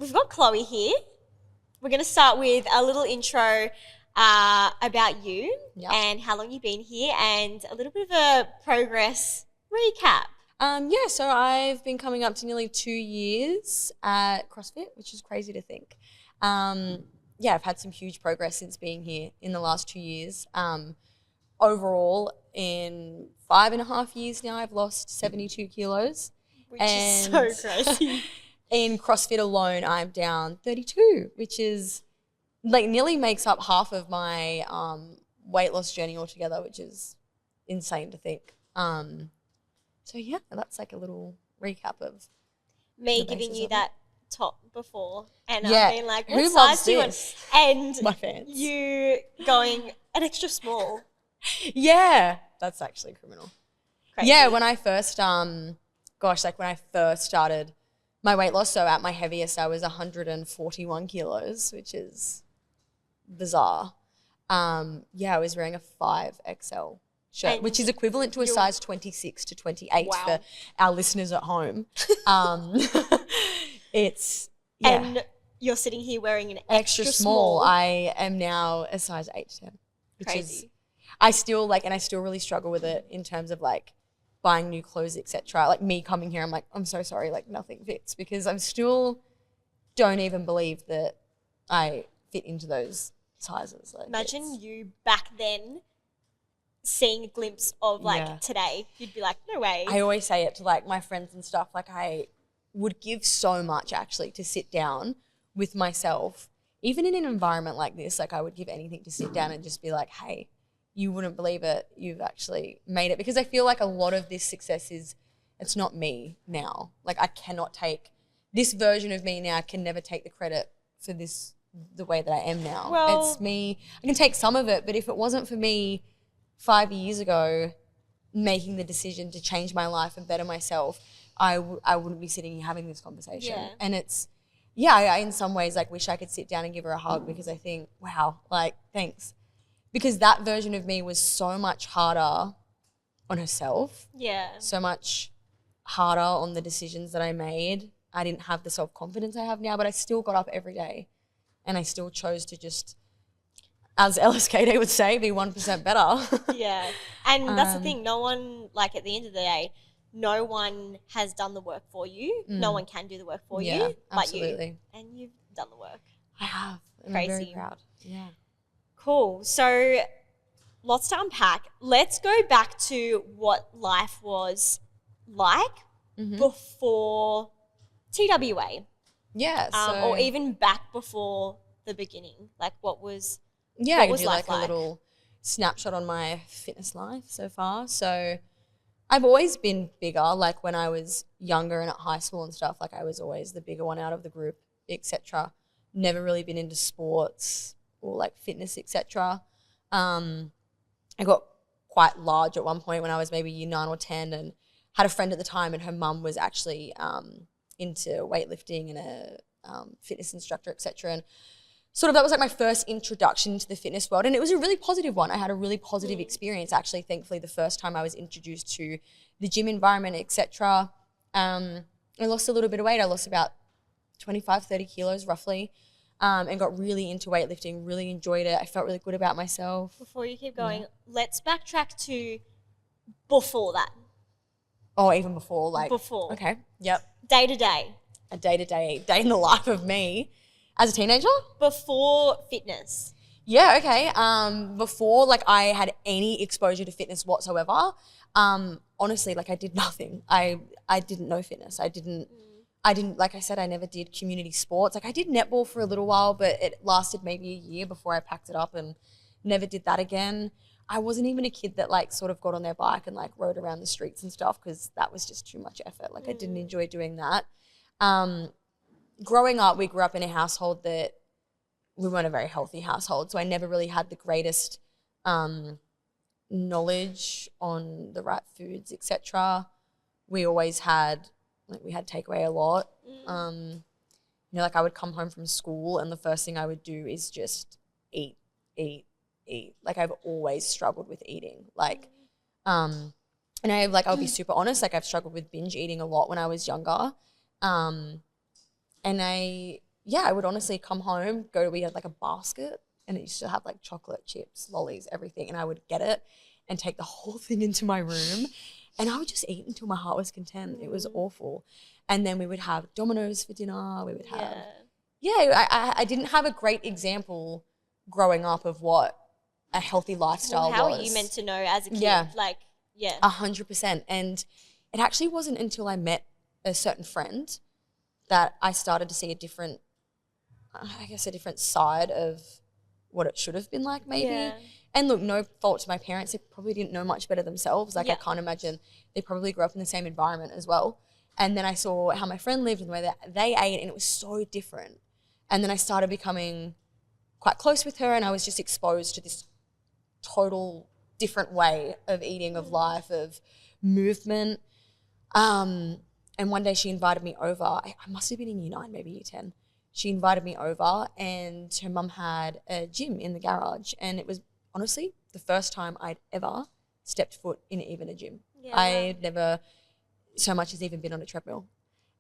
we've got Chloe here. We're going to start with a little intro about you and how long you've been here and a little bit of a progress recap. So I've been coming up to nearly 2 years at CrossFit, which is crazy to think. I've had some huge progress since being here in the last 2 years. Overall, in 5.5 years now, I've lost 72 kilos. Which is so crazy. In CrossFit alone, I'm down 32, which is like nearly makes up half of my weight loss journey altogether, which is insane to think. That's like a little recap of me giving you that top before and I'm being like, what size do you want? And my fans. You going an extra small. Yeah, that's actually criminal. Crazy. Yeah, when I first when I first started my weight loss, so at my heaviest I was 141 kilos, which is bizarre. I was wearing a 5XL shirt, which is equivalent to a size 26 to 28 for our listeners at home. And you're sitting here wearing an extra small. I am now a size 8 to 10, which crazy. Is I still really struggle with it in terms of like buying new clothes, etc. Like me coming here, I'm like, I'm so sorry, like nothing fits, because I'm still don't even believe that I fit into those sizes. Like, imagine you back then seeing a glimpse of today, you'd be like, no way. I always say it to like my friends and stuff, like I would give so much actually to sit down with myself, even in an environment like this. Like I would give anything to sit down and just be like, hey, you wouldn't believe it, you've actually made it. Because I feel like a lot of this success it's not me now. Like I cannot take this version of me now, can never take the credit for this, the way that I am now. Well, it's me. I can take some of it, but if it wasn't for me 5 years ago making the decision to change my life and better myself, I wouldn't be sitting here having this conversation. Yeah. And I in some ways like wish I could sit down and give her a hug, because I think, wow, like thanks. Because that version of me was so much harder on herself. Yeah. So much harder on the decisions that I made. I didn't have the self-confidence I have now, but I still got up every day and I still chose to just, as LSKD would say, be 1% better. Yeah. And that's the thing. No one, like at the end of the day, no one has done the work for you. No one can do the work for you but you. And you've done the work. I have. And crazy. I'm very proud. Yeah. Cool. So lots to unpack. Let's go back to what life was like before TWA. Yeah. Or even back before the beginning. Like what was I could do like a little snapshot on my fitness life so far. So I've always been bigger. Like when I was younger and at high school and stuff, like I was always the bigger one out of the group, etc. Never really been into sports or like fitness, etc. I got quite large at one point when I was maybe year 9 or 10, and had a friend at the time, and her mum was actually into weightlifting and a fitness instructor, etc. And sort of that was like my first introduction to the fitness world, and it was a really positive one. I had a really positive experience, actually, thankfully, the first time I was introduced to the gym environment, etc. I lost a little bit of weight. I lost about 25, 30 kilos roughly. And got really into weightlifting, really enjoyed it. I felt really good about myself. Before you keep going, let's backtrack to before that. Oh, even before, Before. Okay, yep. Day to day. A day in the life of me as a teenager? Before fitness. Yeah, okay. Before, like, I had any exposure to fitness whatsoever, honestly, like, I did nothing. I didn't know fitness. I didn't, like I said, I never did community sports. Like I did netball for a little while, but it lasted maybe a year before I packed it up and never did that again. I wasn't even a kid that like sort of got on their bike and like rode around the streets and stuff, because that was just too much effort. Like I didn't enjoy doing that. Growing up, we grew up in a household that we weren't a very healthy household. So I never really had the greatest knowledge on the right foods, etc. We always had, like we had takeaway a lot. Like I would come home from school and the first thing I would do is just eat. Like I've always struggled with eating. Like, and I'll be super honest, like I've struggled with binge eating a lot when I was younger. And I yeah, I would honestly come home, we had like a basket, and it used to have like chocolate chips, lollies, everything. And I would get it and take the whole thing into my room. And I would just eat until my heart was content. It was awful. And then we would have Domino's for dinner. We would have, I didn't have a great example growing up of what a healthy lifestyle was. How are you meant to know as a kid? Yeah. Like, 100%. And it actually wasn't until I met a certain friend that I started to see a different side of what it should have been like, maybe. Yeah. And look, no fault to my parents. They probably didn't know much better themselves. Like, I can't imagine. They probably grew up in the same environment as well. And then I saw how my friend lived and the way that they ate, and it was so different. And then I started becoming quite close with her, and I was just exposed to this total different way of eating, of life, of movement. And one day she invited me over. I must have been in year 9, maybe year 10. She invited me over, and her mum had a gym in the garage, and it was honestly the first time I'd ever stepped foot in even a gym. Yeah. I'd never so much as even been on a treadmill.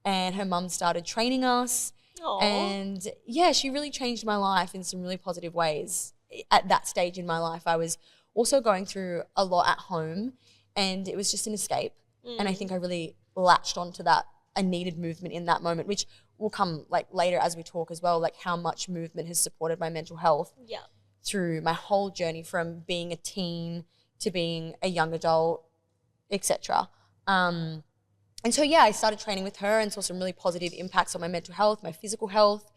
And her mum started training us. Aww. And yeah, she really changed my life in some really positive ways. At that stage in my life, I was also going through a lot at home, and it was just an escape. And I think I really latched onto that. I needed movement in that moment, which will come like later as we talk as well, like how much movement has supported my mental health through my whole journey from being a teen to being a young adult, etc. And so, yeah, I started training with her and saw some really positive impacts on my mental health, my physical health.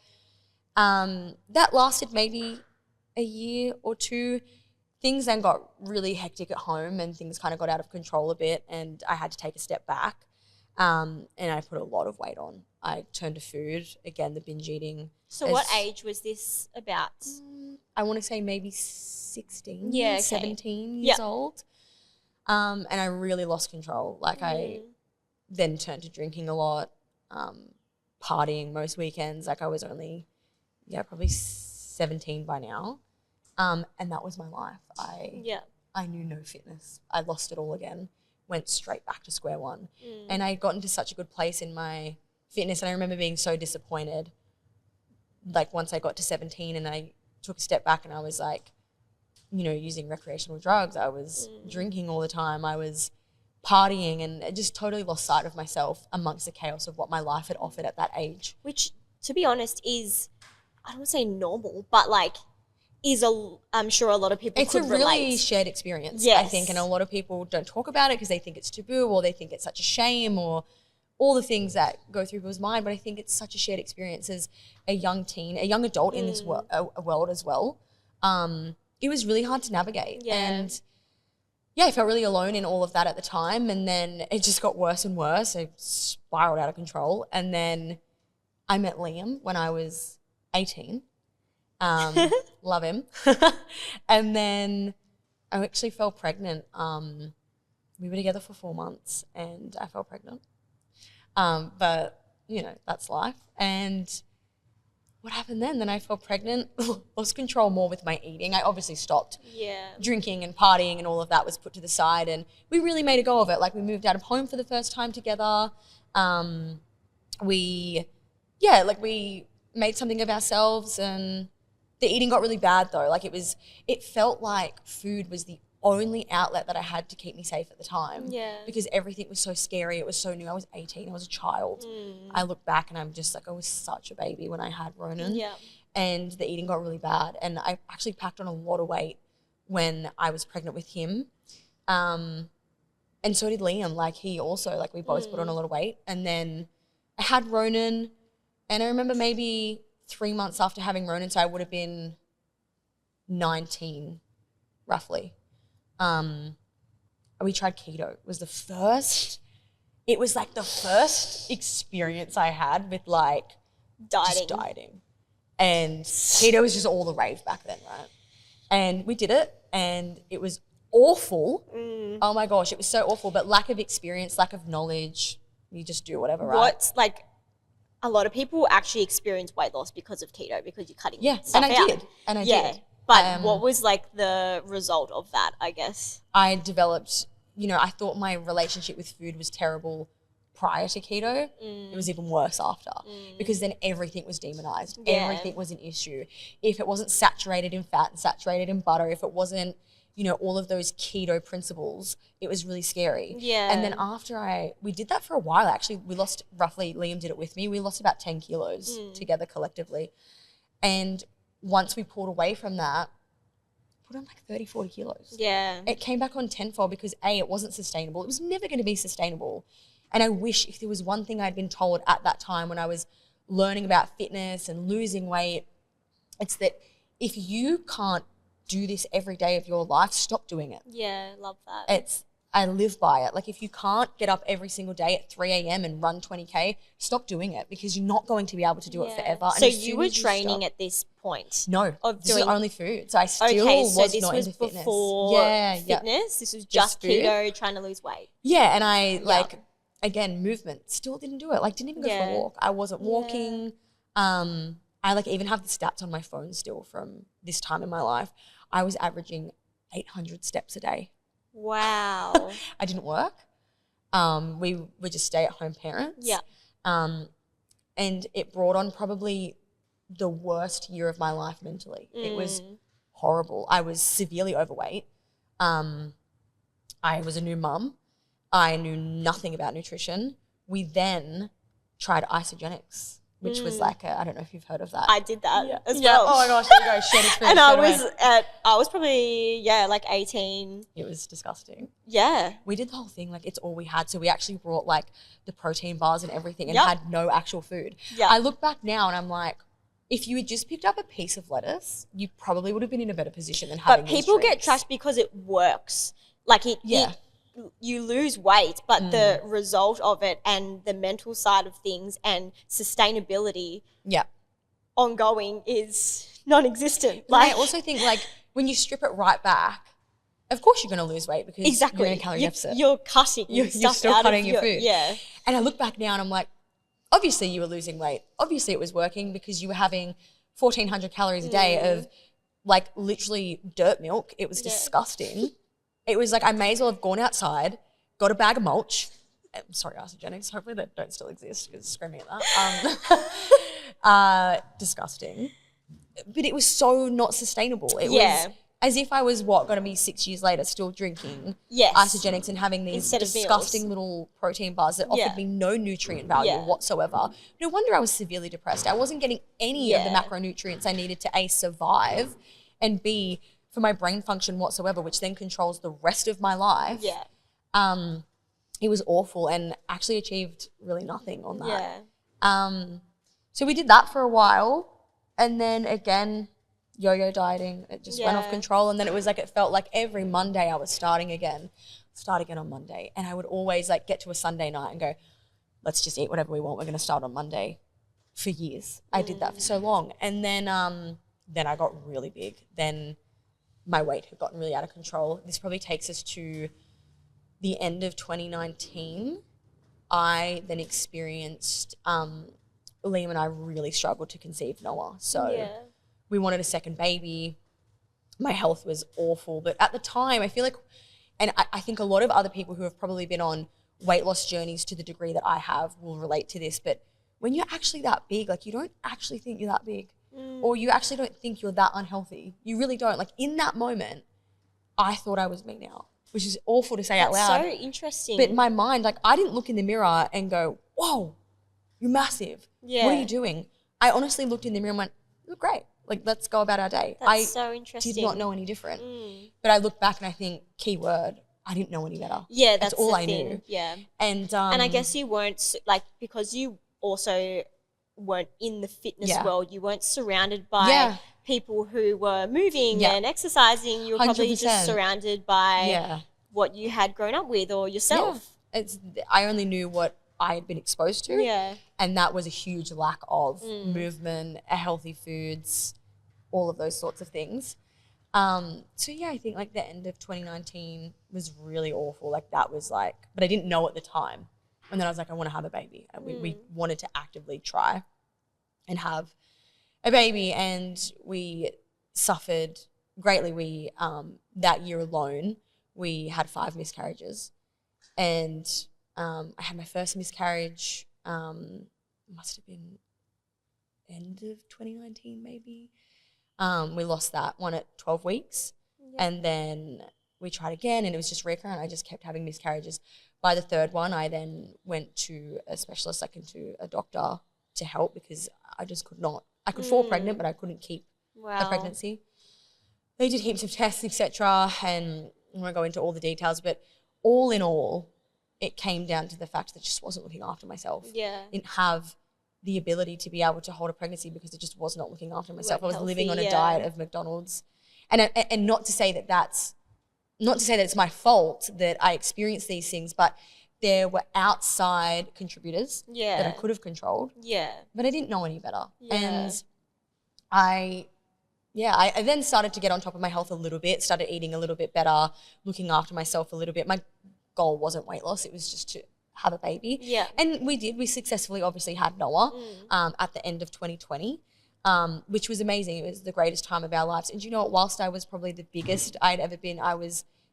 That lasted maybe a year or two. Things then got really hectic at home, and things kind of got out of control a bit, and I had to take a step back. And I put a lot of weight on. I turned to food, again, the binge eating. So what age was this about? I want to say maybe 16, 17 years old. And I really lost control. Like I then turned to drinking a lot, partying most weekends. Like I was only, probably 17 by now. And that was my life. I knew no fitness. I lost it all again. Went straight back to square one. And I got into such a good place in my fitness, and I remember being so disappointed, like once I got to 17 and I took a step back and I was like, using recreational drugs, I was drinking all the time, I was partying, and I just totally lost sight of myself amongst the chaos of what my life had offered at that age. Which, to be honest, is, I don't want to say normal, but like I'm sure a lot of people could relate. It's a really shared experience, I think, and a lot of people don't talk about it because they think it's taboo, or they think it's such a shame, or all the things that go through people's mind. But I think it's such a shared experience as a young teen, a young adult in this world as well. It was really hard to navigate. And I felt really alone in all of that at the time. And then it just got worse and worse. I spiraled out of control. And then I met Liam when I was 18. Love him. And then I actually fell pregnant. We were together for 4 months and I fell pregnant. But that's life. And what happened then? Then I fell pregnant, lost control more with my eating. I obviously stopped drinking and partying, and all of that was put to the side, and we really made a go of it. Like, we moved out of home for the first time together. We made something of ourselves, and the eating got really bad though. Like, it felt like food was the only outlet that I had to keep me safe at the time. Yeah. Because everything was so scary. It was so new. I was 18. I was a child. I look back and I'm just like, I was such a baby when I had Ronan. Yeah. And the eating got really bad. And I actually packed on a lot of weight when I was pregnant with him. And so did Liam. Like, he also, like, we both put on a lot of weight. And then I had Ronan, and I remember maybe 3 months after having Ronan, so I would have been 19 roughly. We tried keto. It was the first experience I had with like dieting. And keto was just all the rave back then, right? And we did it, and it was awful. Oh my gosh, it was so awful. But lack of experience, lack of knowledge, you just do whatever, right? What's like, a lot of people actually experience weight loss because of keto, because you're cutting stuff and I out. did. And I did. But what was like the result of that, I guess? I developed, I thought my relationship with food was terrible prior to keto, it was even worse after because then everything was demonized. Everything was an issue. If it wasn't saturated in fat and saturated in butter, if it wasn't, all of those keto principles, it was really scary. Yeah. And then after we did that for a while, actually, we lost roughly, Liam did it with me, we lost about 10 kilos together collectively. And once we pulled away from that, put on like 30, 40 kilos. Yeah. It came back on tenfold because it wasn't sustainable. It was never going to be sustainable. And I wish if there was one thing I'd been told at that time when I was learning about fitness and losing weight, it's that if you can't do this every day of your life, stop doing it. Yeah, love that. I live by it. Like if you can't get up every single day at 3 a.m. and run 20K, stop doing it because you're not going to be able to do it forever. So you were training at this point? No, this is only food. So I still was not into fitness. Before fitness? This was just keto, trying to lose weight? Yeah, and I again, movement, still didn't do it. Like didn't even go for a walk. I wasn't walking. I even have the stats on my phone still from this time in my life. I was averaging 800 steps a day. Wow. I didn't work. We were just stay-at-home parents. Yeah. And it brought on probably the worst year of my life mentally. It was horrible. I was severely overweight. I was a new mum. I knew nothing about nutrition. We then tried isogenics, which was I don't know if you've heard of that. I did that as well. Oh my gosh, there you go. Shared experience. And I was probably, like 18. It was disgusting. Yeah. We did the whole thing, like it's all we had. So we actually brought like the protein bars and everything and had no actual food. Yeah. I look back now and I'm like, if you had just picked up a piece of lettuce, you probably would have been in a better position than having. But people get trashed because it works. Like you lose weight, but the result of it and the mental side of things and sustainability ongoing is non-existent. I also think like when you strip it right back, of course you're going to lose weight because you're in a calorie deficit. You're cutting you're stuff still out cutting of your food. Yeah. And I look back now and I'm like, obviously you were losing weight. Obviously it was working because you were having 1,400 calories a day of like literally dirt milk. It was disgusting. It was like I may as well have gone outside, got a bag of mulch. I'm sorry, isogenics. Hopefully they don't still exist because screaming at that. Disgusting. But it was so not sustainable. It was as if I was going to be 6 years later still drinking isogenics and having these disgusting little protein bars that offered me no nutrient value whatsoever. No wonder I was severely depressed. I wasn't getting any of the macronutrients I needed to A, survive, and B, for my brain function whatsoever, which then controls the rest of my life. Yeah. It was awful and actually achieved really nothing on that. Yeah. So we did that for a while and then again, yo-yo dieting. It just went off control. And then it was like, it felt like every Monday I was start again on Monday. And I would always like get to a Sunday night and go, let's just eat whatever we want. We're going to start on Monday for years. I did that for so long. And then I got really big. Then my weight had gotten really out of control. This probably takes us to the end of 2019. I then experienced, Liam and I really struggled to conceive Noah. So we wanted a second baby. My health was awful. But at the time, I feel like, and I think a lot of other people who have probably been on weight loss journeys to the degree that I have will relate to this. But when you're actually that big, like you don't actually think you're that big. Or you actually don't think you're that unhealthy. You really don't. Like in that moment, I thought I was me now, which is awful to say out loud. That's so interesting. But in my mind, like I didn't look in the mirror and go, whoa, you're massive. Yeah. What are you doing? I honestly looked in the mirror and went, you look great. Like let's go about our day. That's so interesting. Did not know any different. But I look back and I think, key word, I didn't know any better. Yeah, that's all I knew. Yeah. And I guess you weren't like, because you also weren't in the fitness world, you weren't surrounded by people who were moving and exercising. You were probably 100%. Just surrounded by what you had grown up with or yourself. I only knew what I had been exposed to, and that was a huge lack of movement, healthy foods, all of those sorts of things. So yeah, I think like the end of 2019 was really awful. Like that was like, but I didn't know at the time. And then I was like, I want to have a baby. And we wanted to actively try and have a baby. And we suffered greatly. We, that year alone, we had 5 miscarriages. And I had my first miscarriage, must have been end of 2019 maybe. We lost that one at 12 weeks. And then we tried again and it was just recurrent. I just kept having miscarriages. By the third one, I then went to a specialist, like into a doctor to help because I just could not. I could fall pregnant, but I couldn't keep a pregnancy. They did heaps of tests, etc. And I won't go into all the details, but all in all, it came down to the fact that I just wasn't looking after myself. Yeah. Didn't have the ability to be able to hold a pregnancy because I just was not looking after myself. I was healthy, living on a diet of McDonald's. And not to say that it's my fault that I experienced these things, but there were outside contributors that I could have controlled. Yeah. But I didn't know any better. Yeah. And I then started to get on top of my health a little bit, started eating a little bit better, looking after myself a little bit. My goal wasn't weight loss. It was just to have a baby. Yeah. And we successfully obviously had Noah at the end of 2020. Which was amazing. It was the greatest time of our lives. And you know what, whilst I was probably the biggest I'd ever been,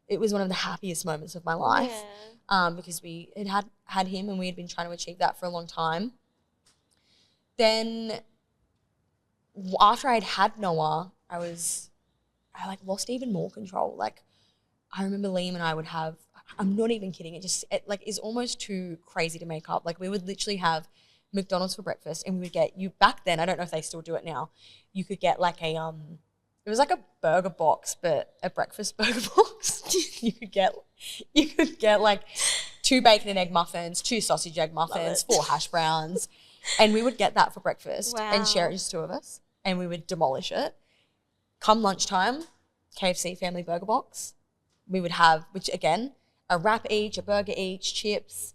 it was one of the happiest moments of my life because we had him and we had been trying to achieve that for a long time. Then after I'd had Noah, I lost even more control. Like I remember Liam and I would have, I'm not even kidding, it is almost too crazy to make up. Like we would literally have McDonald's for breakfast and we would get, back then, I don't know if they still do it now, you could get like it was like a burger box, but a breakfast burger box. you could get like 2 bacon and egg muffins, 2 sausage egg muffins, 4 hash browns. And we would get that for breakfast and share it, just 2 of us. And we would demolish it. Come lunchtime, KFC family burger box. We would have, which again, a wrap each, a burger each, chips.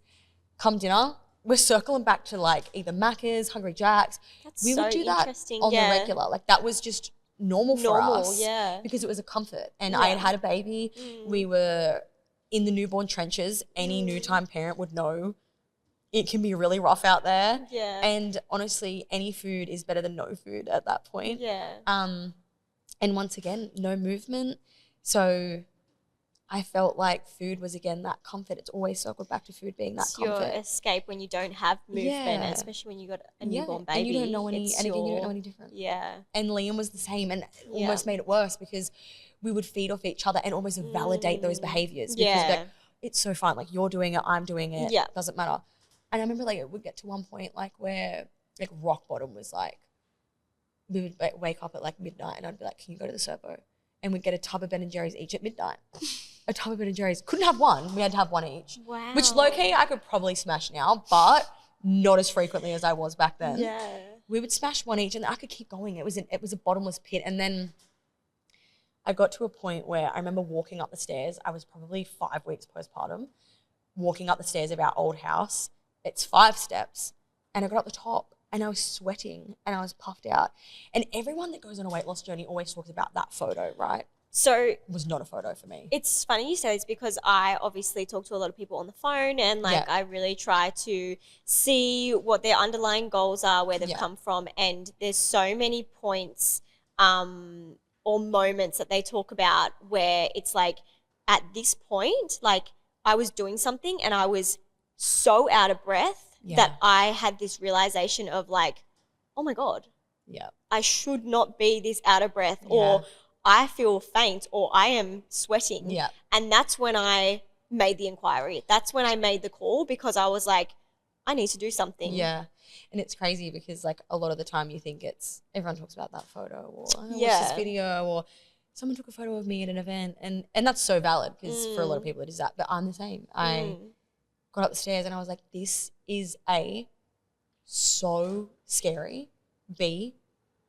Come dinner, we're circling back to like either Macca's, Hungry Jack's. We would do that on the regular. Like that was just normal for us because it was a comfort. And I had a baby. We were in the newborn trenches. Any new time parent would know it can be really rough out there. Yeah. And honestly, any food is better than no food at that point. Yeah. And once again, no movement. So I felt like food was, again, that comfort. It's always circled back to food being that comfort. Your escape when you don't have movement, especially when you got a newborn baby. And you don't know you don't know any different. Yeah. And Liam was the same and almost made it worse because we would feed off each other and almost validate those behaviours. Because like, it's so fun. Like you're doing it, I'm doing it. Yeah. Doesn't matter. And I remember like it would get to one point like where like rock bottom was like, we would wake up at like midnight and I'd be like, can you go to the Servo? And we'd get a tub of Ben & Jerry's each at midnight. A tub of Ben & Jerry's. Couldn't have one. We had to have one each. Wow. Which low-key I could probably smash now, but not as frequently as I was back then. Yeah. We would smash one each and I could keep going. It was a bottomless pit. And then I got to a point where I remember walking up the stairs. I was probably 5 weeks postpartum, walking up the stairs of our old house. It's 5 steps. And I got up the top and I was sweating and I was puffed out. And everyone that goes on a weight loss journey always talks about that photo, right? So it was not a photo for me. It's funny you say this because I obviously talk to a lot of people on the phone and like I really try to see what their underlying goals are, where they've come from. And there's so many points or moments that they talk about where it's like at this point, like I was doing something and I was so out of breath that I had this realization of like, oh my God, I should not be this out of breath or I feel faint or I am sweating. Yeah. And that's when I made the inquiry. That's when I made the call because I was like, I need to do something. Yeah. And it's crazy because like a lot of the time you think everyone talks about that photo or I watched this video or someone took a photo of me at an event and that's so valid because for a lot of people it is that. But I'm the same. I got up the stairs and I was like, this is A, so scary, B,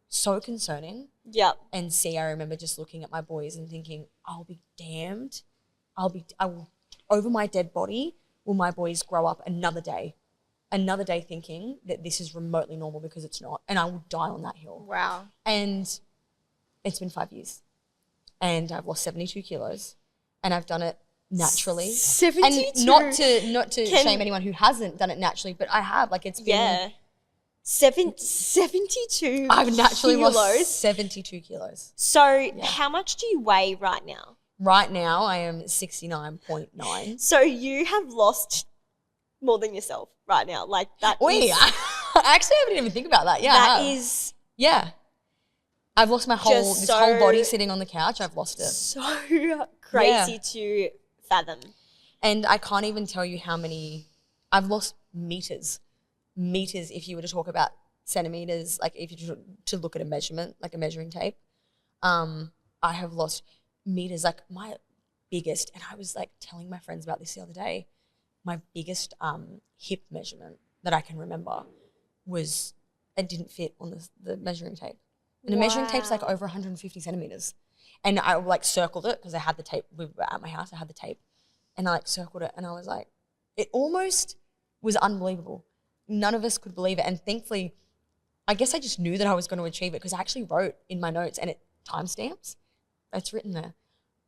so concerning. Yep. And C, I remember just looking at my boys and thinking, I'll be damned. Over my dead body will my boys grow up another day thinking that this is remotely normal because it's not. And I will die on that hill. Wow. And it's been 5 years. And I've lost 72 kilos. And I've done it naturally. 72? And not to shame anyone who hasn't done it naturally, but I have. Like it's been... Yeah. 72 I've naturally lost 72 kilos. So how much do you weigh right now? Right now I am 69.9. So you have lost more than yourself right now. Like that. I actually haven't even think about that. Yeah, that is. Yeah, I've lost my whole whole body sitting on the couch. I've lost it. So crazy to fathom. And I can't even tell you how many. I've lost meters. If you were to talk about centimeters, like if you were to look at a measurement, like a measuring tape, I have lost meters. Like my biggest, and I was like telling my friends about this the other day, my biggest hip measurement that I can remember was it didn't fit on the measuring tape. And a measuring tape's like over 150 centimeters. And I like circled it because I had the tape. We were at my house, I had the tape. And I like circled it and I was like, it almost was unbelievable. None of us could believe it. And thankfully, I guess I just knew that I was going to achieve it because I actually wrote in my notes and it timestamps. It's written there,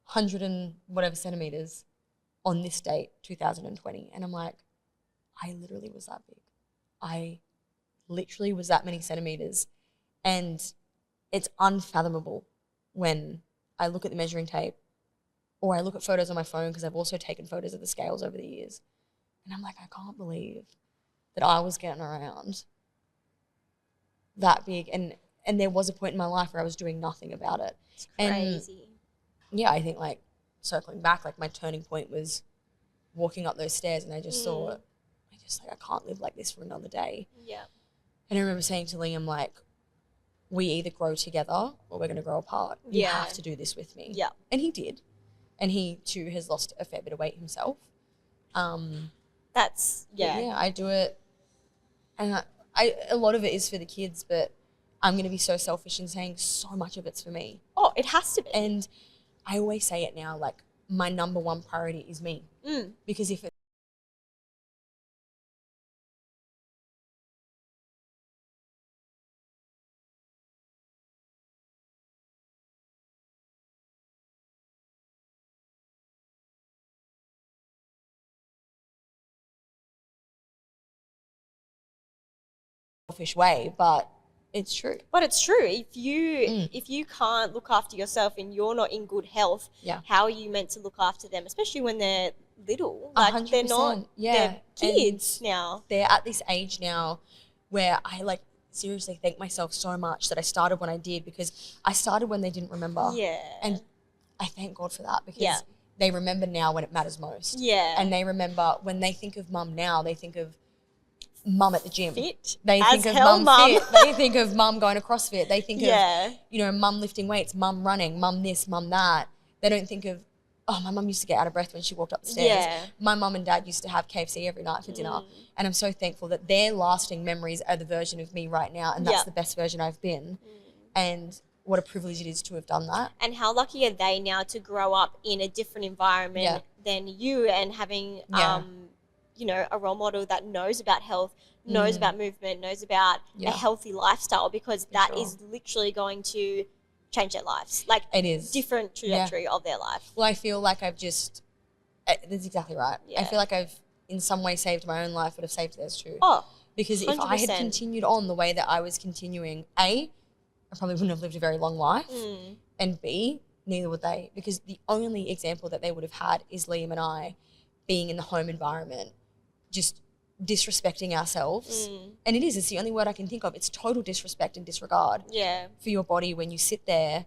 100 and whatever centimeters on this date, 2020. And I'm like, I literally was that big. I literally was that many centimeters. And it's unfathomable when I look at the measuring tape or I look at photos on my phone because I've also taken photos of the scales over the years. And I'm like, I can't believe that I was getting around that big. And there was a point in my life where I was doing nothing about it. It's crazy. And yeah, I think like circling back, like my turning point was walking up those stairs and I just thought, I can't live like this for another day. Yeah. And I remember saying to Liam, like, we either grow together or we're going to grow apart. You have to do this with me. Yeah. And he did. And he too has lost a fair bit of weight himself. Yeah, I do it. And a lot of it is for the kids, but I'm going to be so selfish in saying so much of it's for me. Oh, it has to be. And I always say it now, like my number one priority is me. Because if selfish way, but it's true. But it's true. If you can't look after yourself and you're not in good health, how are you meant to look after them, especially when they're little? Like 100%. They're not they're kids now. They're at this age now where I like seriously thank myself so much that I started when I did because I started when they didn't remember. Yeah. And I thank God for that because they remember now when it matters most. Yeah. And they remember when they think of mum now, they think of mum at the gym. Fit. They think of mum fit. They think of mum going to CrossFit. They think of, mum lifting weights, mum running, mum this, mum that. They don't think of, oh, my mum used to get out of breath when she walked up the stairs. Yeah. My mum and dad used to have KFC every night for dinner. And I'm so thankful that their lasting memories are the version of me right now. And that's the best version I've been. And what a privilege it is to have done that. And how lucky are they now to grow up in a different environment than you and having a role model that knows about health, knows about movement, knows about a healthy lifestyle, because that is literally going to change their lives. Like it is different trajectory of their life. Well, I feel like I've just, that's exactly right. I feel like I've in some way saved my own life, but have saved theirs too. Oh, because 100%. If I had continued on the way that I was continuing, A, I probably wouldn't have lived a very long life. And B, neither would they, because the only example that they would have had is Liam and I being in the home environment, just disrespecting ourselves. And it's the only word I can think of. It's total disrespect and disregard for your body when you sit there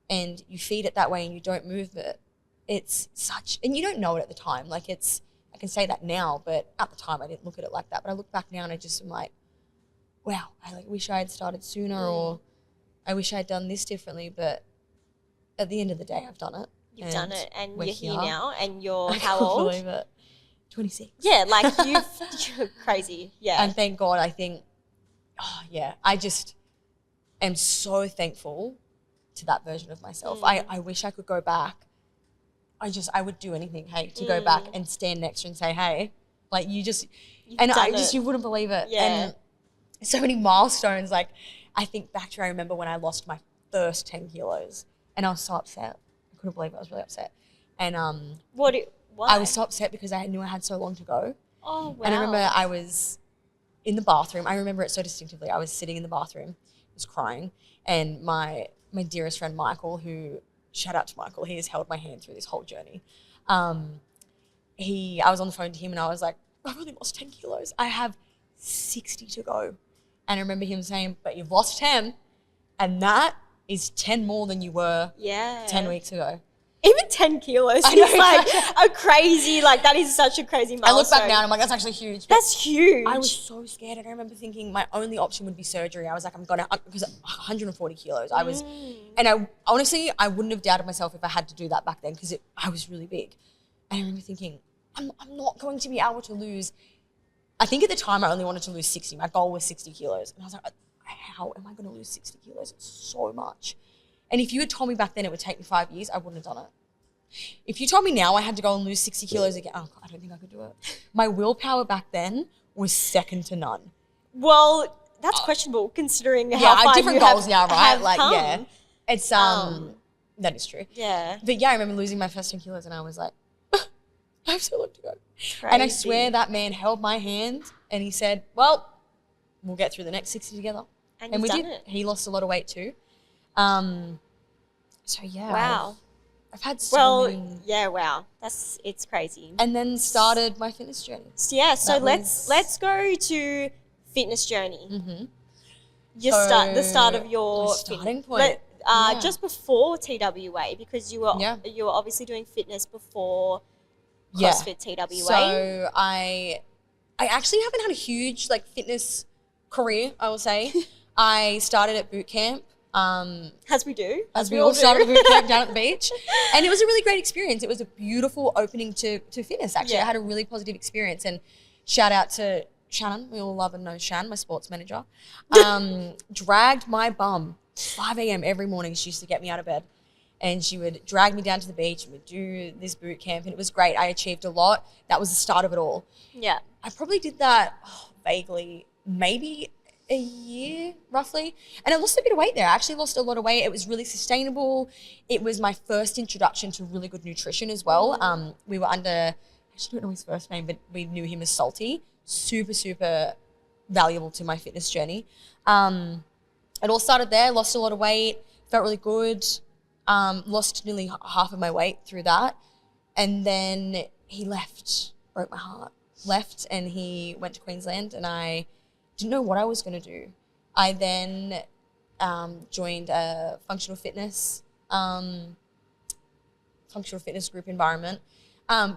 and you feed it that way and you don't move it. It's such, and you don't know it at the time. Like I can say that now, but at the time I didn't look at it like that. But I look back now and I just am like, wow, I wish I had started sooner or I wish I had done this differently. But at the end of the day, I've done it. You've done it and you're here now and you're how old? I can't believe it. 26. Yeah, like you're crazy. Yeah. And thank God, I think, I just am so thankful to that version of myself. I wish I could go back. I would do anything, to go back and stand next to her and say, hey, like you wouldn't believe it. Yeah. And so many milestones. Like I think back to, I remember when I lost my first 10 kilos and I was so upset. I couldn't believe it. I was really upset. And why? I was so upset because I knew I had so long to go. Oh, wow. And I remember I was in the bathroom. I remember it so distinctively. I was sitting in the bathroom, was crying, and my dearest friend Michael, who, shout out to Michael, he has held my hand through this whole journey. I was on the phone to him and I was like I've only lost 10 kilos. I have 60 to go. And I remember him saying, but you've lost 10 and that is 10 more than you were 10 weeks ago. Even 10 kilos is like a crazy, like that is such a crazy milestone. I look back now and I'm like, that's actually huge. That's huge. I was so scared. And I remember thinking my only option would be surgery. I was like, I'm going to, because 140 kilos. I was, and I honestly, I wouldn't have doubted myself if I had to do that back then because I was really big. And I remember thinking, I'm not going to be able to lose. I think at the time I only wanted to lose 60. My goal was 60 kilos. And I was like, how am I going to lose 60 kilos? It's so much. And if you had told me back then it would take me 5 years, I wouldn't have done it. If you told me now I had to go and lose 60 kilos again, oh, I don't think I could do it. My willpower back then was second to none. Well, that's questionable considering how far different you goals now, right? Like, come. yeah, it's that is true. Yeah, but yeah, I remember losing my first 10 kilos, and I was like, I have so long to go. Crazy. And I swear that man held my hand, and he said, "Well, we'll get through the next 60 together." And we did. He lost a lot of weight too. So yeah. Wow. I've had so many. Yeah, wow. It's crazy. And then started my fitness journey. So let's go to fitness journey. Mm-hmm. The start of your starting point. Just before TWA, because you were obviously doing fitness before CrossFit TWA. So I actually haven't had a huge fitness career, I will say. I started at boot camp. As we do. As we all started boot camp down at the beach. And it was a really great experience. It was a beautiful opening to fitness, actually. I had a really positive experience. And shout out to Shannon. We all love and know Shan, my sports manager. Dragged my bum 5 a.m. every morning. She used to get me out of bed. And she would drag me down to the beach and we'd do this boot camp. And it was great. I achieved a lot. That was the start of it all. Yeah. I probably did that vaguely, maybe a year roughly, and I lost a bit of weight there. I actually lost a lot of weight. It was really sustainable. It was my first introduction to really good nutrition as well. We were under, I actually don't know his first name, but we knew him as Salty. Super, super valuable to my fitness journey. It all started there. Lost a lot of weight, felt really good. Lost nearly half of my weight through that, and then he left, broke my heart. Left and he went to Queensland, and I didn't know what I was going to do. I then joined a functional fitness group environment,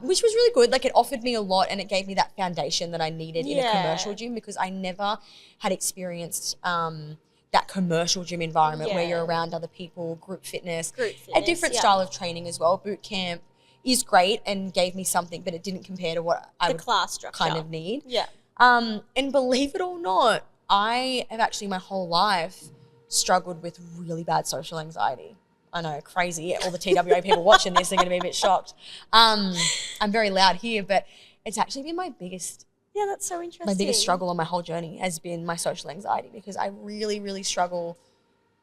which was really good. It offered me a lot and it gave me that foundation that I needed in a commercial gym, because I never had experienced that commercial gym environment where you're around other people, group fitness, a different style of training as well. Boot camp is great and gave me something, but it didn't compare to what I would class structure kind of need. Yeah. And believe it or not, I have actually my whole life struggled with really bad social anxiety. I know, crazy. All the TWA people watching this are going to be a bit shocked. I'm very loud here, but it's actually been my biggest. Yeah, that's so interesting. My biggest struggle on my whole journey has been my social anxiety, because I really, really struggle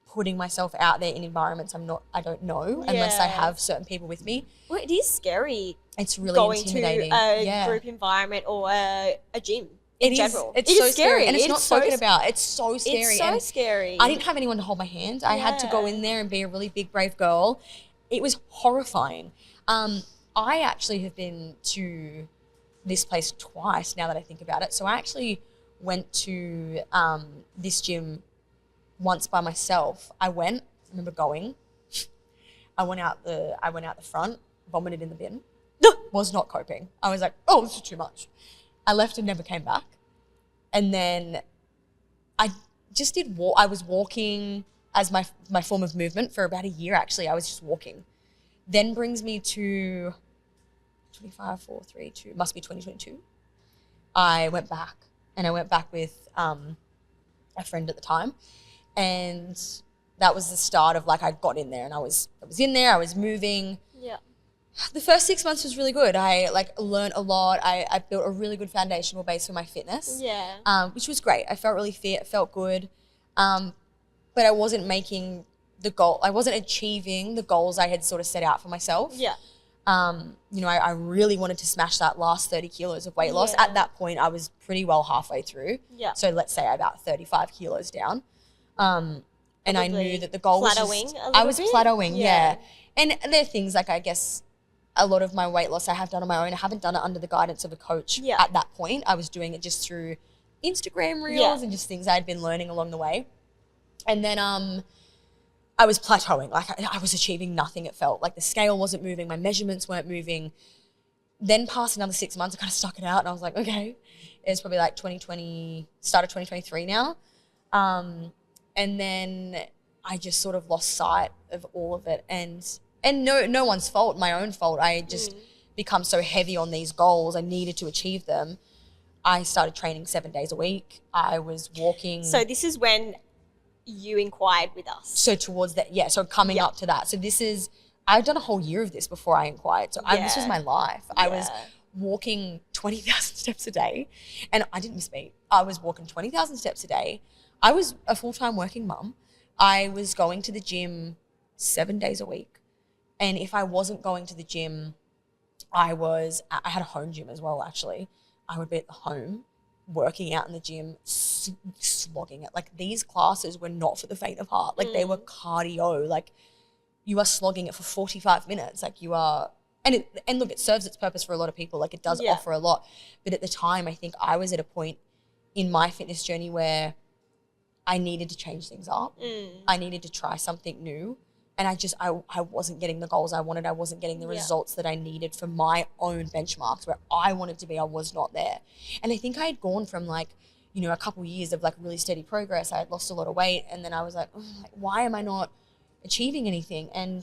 putting myself out there in environments I don't know unless I have certain people with me. Well, it is scary. It's really going intimidating. to a group environment or a gym in general. It's so scary. And it's not spoken about. It's so scary. It's so scary. I didn't have anyone to hold my hand. I had to go in there and be a really big, brave girl. It was horrifying. I actually have been to this place twice now that I think about it. So I actually went to this gym once by myself. I remember going. I went out the front, vomited in the bin. Was not coping. I was like, oh, this is too much. I left and never came back. And then I just did walk. I was walking as my form of movement for about a year, actually. I was just walking. Then brings me to 25, 4, 3, 2, must be 2022. I went back, and I went back with a friend at the time. And that was the start of I got in there, and I was in there, I was moving. Yeah. The first 6 months was really good. I learned a lot. I built a really good foundational base for my fitness. Yeah. Which was great. I felt really fit. It felt good. But I wasn't making the goal. I wasn't achieving the goals I had sort of set out for myself. Yeah. I really wanted to smash that last 30 kilos of weight loss. At that point, I was pretty well halfway through. Yeah. So let's say about 35 kilos down. And I knew that the goal was plateauing I was plateauing, yeah. And there are things I guess a lot of my weight loss I have done on my own. I haven't done it under the guidance of a coach at that point. I was doing it just through Instagram reels and just things I'd been learning along the way. And then I was plateauing. Like I was achieving nothing, it felt. Like the scale wasn't moving, my measurements weren't moving. Then past another 6 months, I kind of stuck it out and I was like, okay, it's probably like 2020, start of 2023 now. And then I just sort of lost sight of all of it. And no one's fault, my own fault. I just become so heavy on these goals. I needed to achieve them. I started training 7 days a week. I was walking. So this is when you inquired with us. So towards that, so coming up to that. So I've done a whole year of this before I inquired. So this was my life. I was walking 20,000 steps a day and I didn't miss a beat. I was walking 20,000 steps a day. I was a full-time working mum. I was going to the gym 7 days a week. And if I wasn't going to the gym, I had a home gym as well, actually. I would be at the home working out in the gym, slogging it. Like these classes were not for the faint of heart. Like they were cardio. Like you are slogging it for 45 minutes. Like you are, and look, it serves its purpose for a lot of people. Like it does offer a lot. But at the time, I think I was at a point in my fitness journey where I needed to change things up. I needed to try something new. And I wasn't getting the goals I wanted. I wasn't getting the results that I needed for my own benchmarks where I wanted to be. I was not there. And I think I had gone from like, a couple of years of like really steady progress. I had lost a lot of weight. And then I was like, why am I not achieving anything? And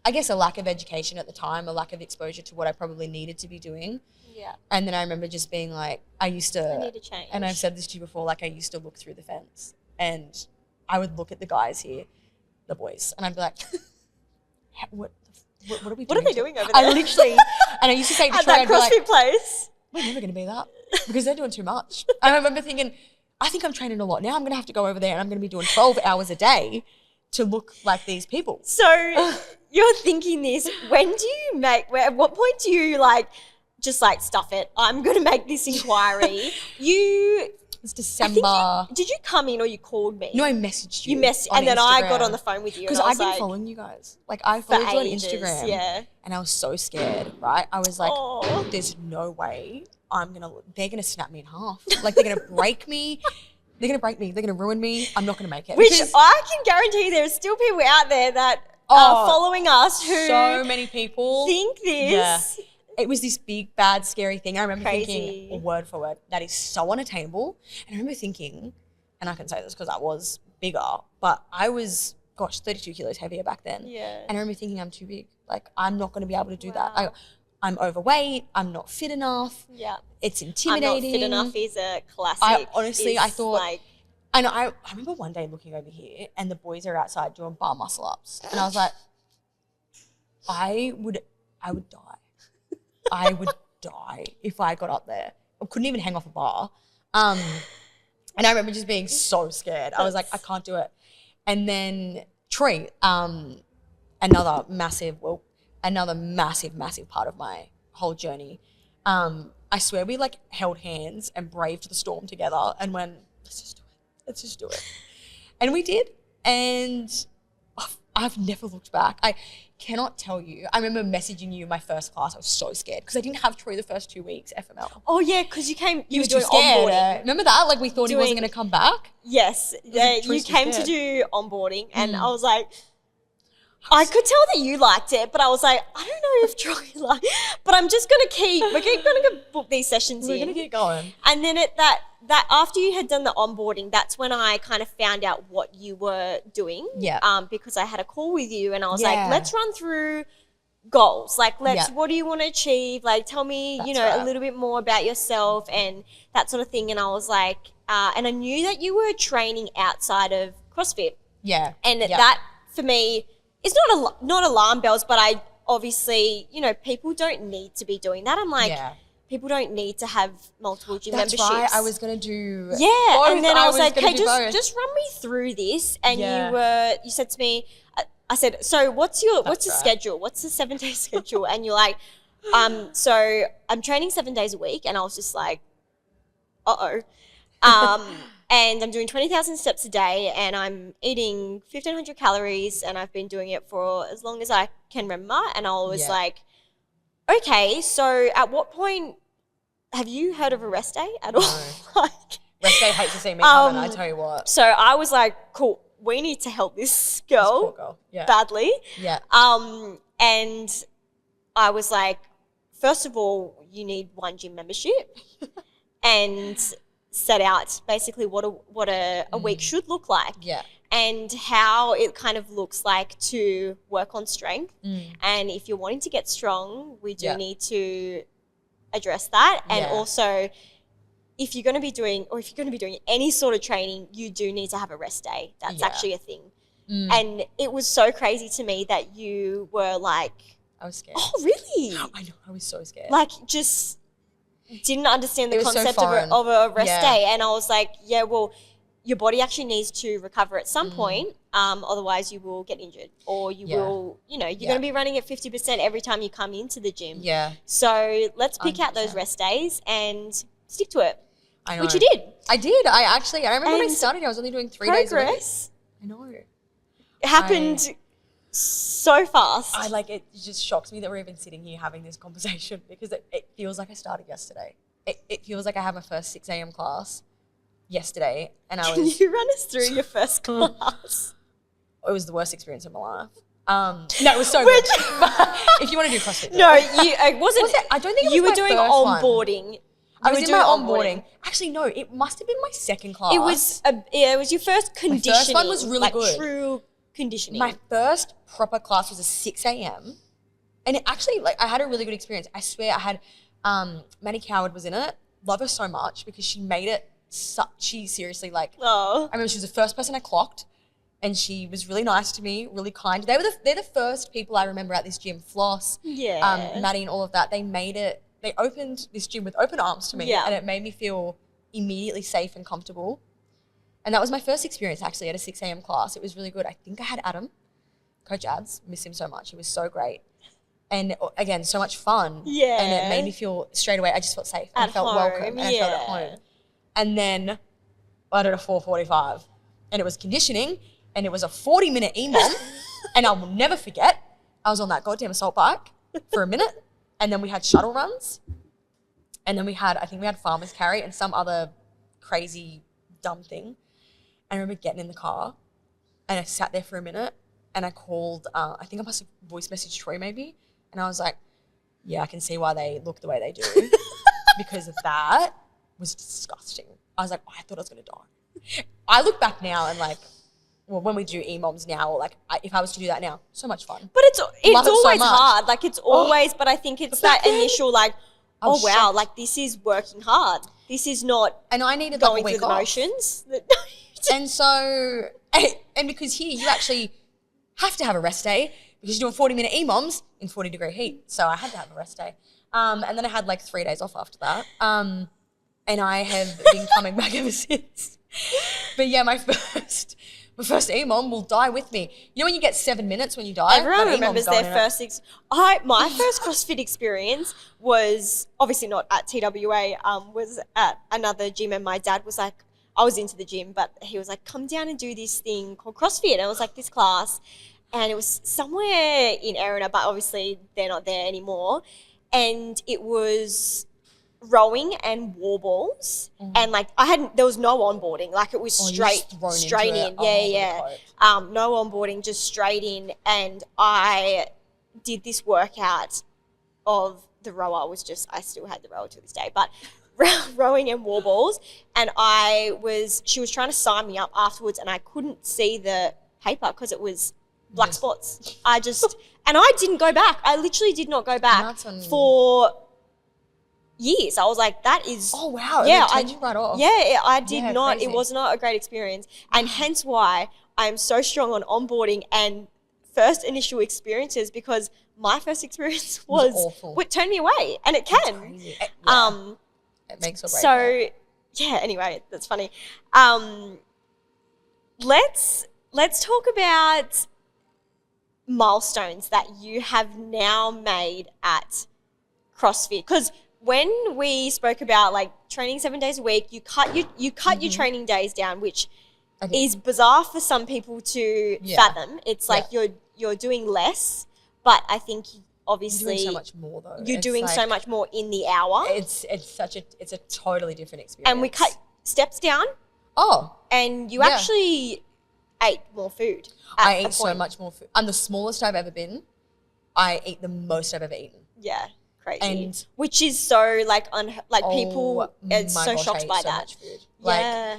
I guess a lack of education at the time, a lack of exposure to what I probably needed to be doing. Yeah. And then I remember just being like, I need to change. And I've said this to you before, like I used to look through the fence and I would look at the guys here, the boys, and I'd be like, what are we doing? What are they doing over there? I literally, and I used to say to Troy, at that CrossFit place, we're never going to be that because they're doing too much. And I remember thinking, I think I'm training a lot now. I'm going to have to go over there and I'm going to be doing 12 hours a day to look like these people. So you're thinking this, at what point do you just stuff it? I'm going to make this inquiry. It's December. Did you come in or you called me? No, I messaged you. You messaged, and then I got on the phone with you. Because I've been following you guys. Like I followed you on Instagram. Yeah. And I was so scared, right? I was like, there's no way they're going to snap me in half. Like they're going to break me. They're going to break me. They're going to ruin me. I'm not going to make it. Which I can guarantee there's still people out there that are following us who so many people think this. Yeah. It was this big, bad, scary thing. I remember thinking, word for word, that is so unattainable. And I remember thinking, and I can say this because I was bigger, but I was, 32 kilos heavier back then. Yeah. And I remember thinking I'm too big. Like, I'm not going to be able to do that. I'm overweight. I'm not fit enough. Yeah. It's intimidating. I'm not fit enough is a classic. I thought, and I remember one day looking over here and the boys are outside doing bar muscle ups. And I was like, I would die. I would die if I got up there. I couldn't even hang off a bar. And I remember just being so scared. I was like, I can't do it. And then Troy, another massive part of my whole journey. I swear we held hands and braved the storm together and went, let's just do it. And we did. And I've never looked back. I cannot tell you. I remember messaging you in my first class. I was so scared because I didn't have Troy the first 2 weeks, FML. Oh, yeah, because you were doing onboarding. Remember that? We thought he wasn't going to come back? Yes. You came to do onboarding and I was like, I could tell that you liked it, but I was like, I don't know if Troy liked it, but I'm just going to we're going to book these sessions in. We're going to get going. And then that after you had done the onboarding, that's when I kind of found out what you were doing. Yeah. Because I had a call with you and I was like, let's run through goals. What do you want to achieve? Tell me, a little bit more about yourself and that sort of thing. And I was like, and I knew that you were training outside of CrossFit. Yeah. And that for me, it's not alarm bells, but I obviously, people don't need to be doing that. I'm like, people don't need to have multiple gym memberships. That's right. I was going to do both. And then I was like, hey, just run me through this. And you said to me, I said, so what's the schedule? What's the 7-day schedule? And you're like, so I'm training 7 days a week. And I was just like, and I'm doing 20,000 steps a day and I'm eating 1,500 calories and I've been doing it for as long as I can remember. And I was like, Okay, so at what point have you heard of a rest day at all? No. Rest day hates to see me coming, I tell you what. So I was like, cool, we need to help this girl, badly. Yeah. And I was like, first of all, you need one gym membership and set out basically what a week should look like. Yeah. And how it kind of looks like to work on strength. And if you're wanting to get strong, we do need to address that. And also, if you're going to be doing any sort of training, you do need to have a rest day. That's actually a thing. And it was so crazy to me that you were like, I was scared. Oh, really? I know. I was so scared. Like, just didn't understand the concept of a rest day. And I was like, yeah, well, your body actually needs to recover at some point. Otherwise, you will get injured, or you will, you're going to be running at 50% every time you come into the gym. Yeah. So let's pick out those rest days and stick to it. I know. Which you did. I did. I remember when I started, I was only doing 3 days a week. I know. It happened so fast. It just shocks me that we're even sitting here having this conversation, because it feels like I started yesterday. It feels like I had my first 6 a.m. class yesterday, and Can you run us through your first class? It was the worst experience of my life. No, it was so good. If you want to do CrossFit, no, it wasn't. Was it? I don't think it was you were my doing first onboarding. One. I was in my onboarding. Actually, no, it must have been my second class. It was your first conditioning. My first one was really good. True conditioning. My first proper class was at 6 a.m. And it actually, I had a really good experience. I swear, I had Maddie Coward was in it. Love her so much, because she made it. She seriously I remember she was the first person I clocked, and she was really nice to me, really kind. They're the first people I remember at this gym. Floss, Maddie, and all of that. They made it. They opened this gym with open arms to me, and it made me feel immediately safe and comfortable. And that was my first experience actually at a 6 a.m. class. It was really good. I think I had Adam, Coach Ads. Miss him so much. He was so great. And again, so much fun. Yeah. And it made me feel straight away, I just felt safe. And I felt welcome. And I felt at home. And then I did a 4:45, and it was conditioning, and it was a 40-minute EMOM, and I will never forget, I was on that goddamn assault bike for a minute, and then we had shuttle runs, and then I think we had farmer's carry and some other crazy dumb thing. I remember getting in the car, and I sat there for a minute, and I called, I think I must have voice messaged Troy maybe, and I was like, yeah, I can see why they look the way they do, because of that was disgusting. I was like, I thought I was going to die. I look back now and when we do EMOMs now, or if I was to do that now, so much fun. But it's always hard. It's always, but I think it's that initial oh wow, this is working hard. This is not and I needed going a week through the off. motions. And so, and because here you actually have to have a rest day, because you're doing 40-minute EMOMs in 40-degree heat. So I had to have a rest day. And then I had 3 days off after that. And I have been coming back ever since. But yeah, my first EMOM will die with me. You know when you get 7 minutes when you die? Everyone remembers their first my first CrossFit experience was obviously not at TWA, was at another gym, and my dad was like, I was into the gym, but he was like, come down and do this thing called CrossFit. And it was this class, and it was somewhere in Erina, but obviously they're not there anymore. And it was rowing and wall balls, and there was no onboarding. It was straight in. No onboarding, just straight in. And I did this workout of the rower. I still had the rower to this day, but rowing and wall balls. And she was trying to sign me up afterwards, and I couldn't see the paper because it was black spots. And I didn't go back. I literally did not go back for years. I was like, that is... Oh, wow. Yeah, I turned you right off. Yeah, I did not. Crazy. It was not a great experience. And hence why I'm so strong on onboarding and first initial experiences, because my first experience was awful. What turned me away. And it can. It makes or breaks. So, yeah, anyway, that's funny. Let's talk about milestones that you have now made at CrossFit, because when we spoke about training 7 days a week, you cut your training days down, which is bizarre for some people to fathom. It's you're doing less, but I think obviously you're doing so much more though. You're doing so much more in the hour. It's a totally different experience. And we cut steps down. Oh. And you actually ate more food. I ate so much more food. I'm the smallest I've ever been. I eat the most I've ever eaten. Yeah, crazy. And which is so people are so shocked by that. Much food. Yeah.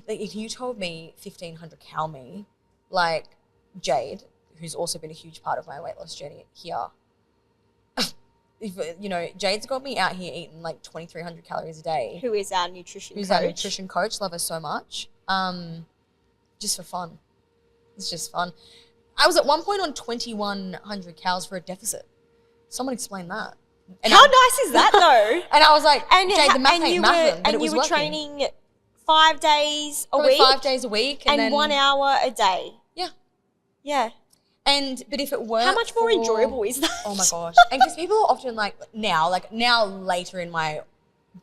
If you told me 1,500 cal me, like Jade, who's also been a huge part of my weight loss journey here, Jade's got me out here eating like 2,300 calories a day. Who is our nutrition coach. Who's our nutrition coach. Love her so much. Just for fun. It's just fun. I was at one point on 2,100 calories for a deficit. Someone explain that. And how nice is that though? And I was like, Jade, the math ain't mathing, but it was you were working. Training 5 days a Probably week? 5 days a week. And then 1 hour a day? Yeah. Yeah. But if it weren't how much more enjoyable is that? Oh my gosh. And because people are often now later in my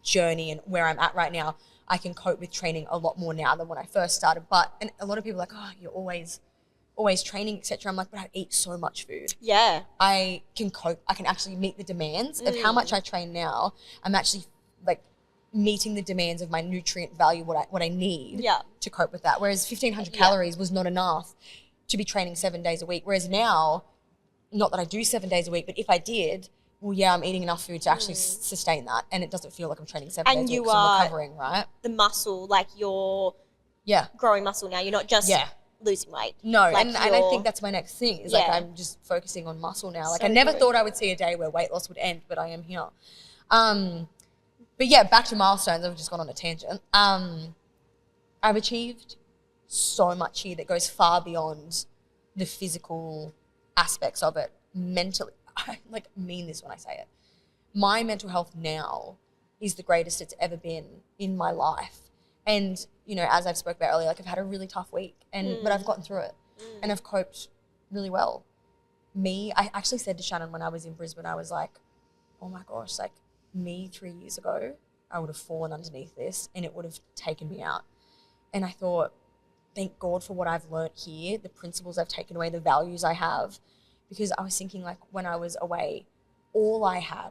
journey and where I'm at right now, I can cope with training a lot more now than when I first started. And a lot of people are like, oh, you're always training, etc. I'm like, but I eat so much food. Yeah. I can cope. I can actually meet the demands of how much I train now. I'm actually meeting the demands of my nutrient value, what I need to cope with that. Whereas 1,500 calories was not enough to be training 7 days a week. Whereas now, not that I do 7 days a week, but if I did, well, yeah, I'm eating enough food to actually sustain that. And it doesn't feel like I'm training 7 days a week because I'm recovering, right? The muscle, you're growing muscle now. You're not just losing weight. No, and I think that's my next thing is I'm just focusing on muscle now. I never thought I would see a day where weight loss would end, but I am here. But yeah, back to milestones. I've just gone on a tangent. I've achieved so much here that goes far beyond the physical aspects of it. Mentally, I mean this when I say it. My mental health now is the greatest it's ever been in my life. And, as I've spoke about earlier, I've had a really tough week, but I've gotten through it and I've coped really well. I actually said to Shannon when I was in Brisbane, I was like, oh my gosh, 3 years ago, I would have fallen underneath this and it would have taken me out. And I thought, thank God for what I've learnt here, the principles I've taken away, the values I have, because I was thinking when I was away, all I had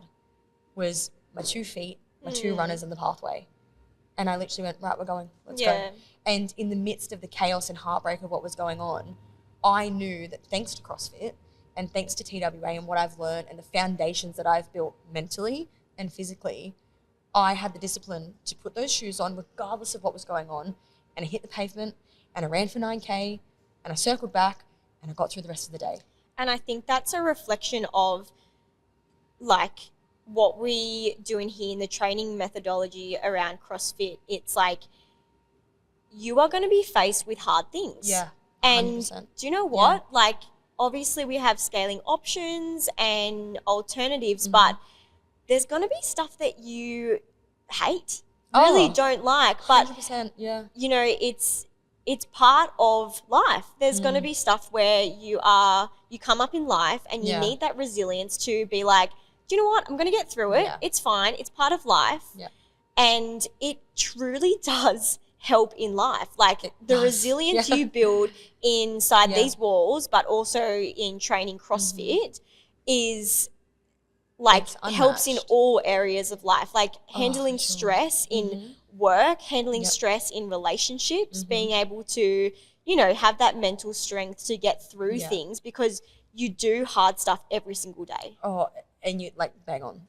was my 2 feet, my 2 runners and the pathway. And I literally went, right, we're going, let's go. And in the midst of the chaos and heartbreak of what was going on, I knew that thanks to CrossFit and thanks to TWA and what I've learned and the foundations that I've built mentally and physically, I had the discipline to put those shoes on regardless of what was going on. And I hit the pavement and I ran for 9K and I circled back and I got through the rest of the day. And I think that's a reflection of what we do in here in the training methodology around CrossFit. It's you are going to be faced with hard things. Yeah. 100%. And do you know what? Yeah. Obviously we have scaling options and alternatives, but there's going to be stuff that you hate, really don't like. But 100%, yeah. It's part of life. There's going to be stuff where you come up in life and you need that resilience to be like, do you know what? I'm going to get through it. Yeah. It's fine. It's part of life. Yeah. And it truly does help in life. The resilience you build inside these walls, but also in training CrossFit is helps in all areas of life. Handling stress in work, handling stress in relationships, being able to, have that mental strength to get through things because you do hard stuff every single day. Oh, and you bang on.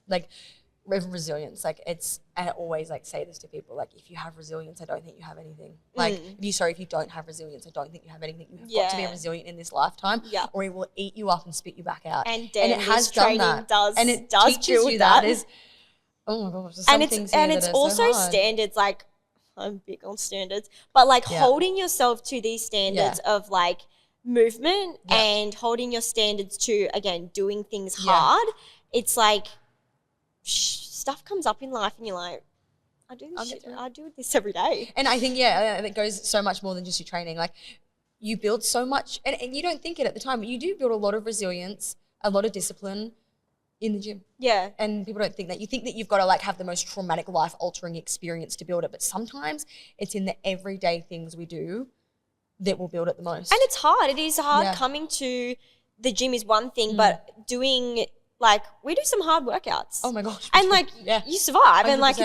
Resilience. I always say this to people. If you have resilience, I don't think you have anything. If you don't have resilience, I don't think you have anything. You have got to be resilient in this lifetime, or it will eat you up and spit you back out. And it has done that. And it does teaches you that. Oh my gosh! It's also so standards. I'm big on standards, but holding yourself to these standards of movement and holding your standards to doing things hard. It's stuff comes up in life and you're like, I do this every day. And I think, it goes so much more than just your training. You build so much, and you don't think it at the time, but you do build a lot of resilience, a lot of discipline in the gym. Yeah. And people don't think that. You think that you've got to have the most traumatic, life-altering experience to build it, but sometimes it's in the everyday things we do that will build it the most. And it's hard. It is hard coming to the gym is one thing, but doing like we do some hard workouts. Oh my gosh. And like you survive 100%. and like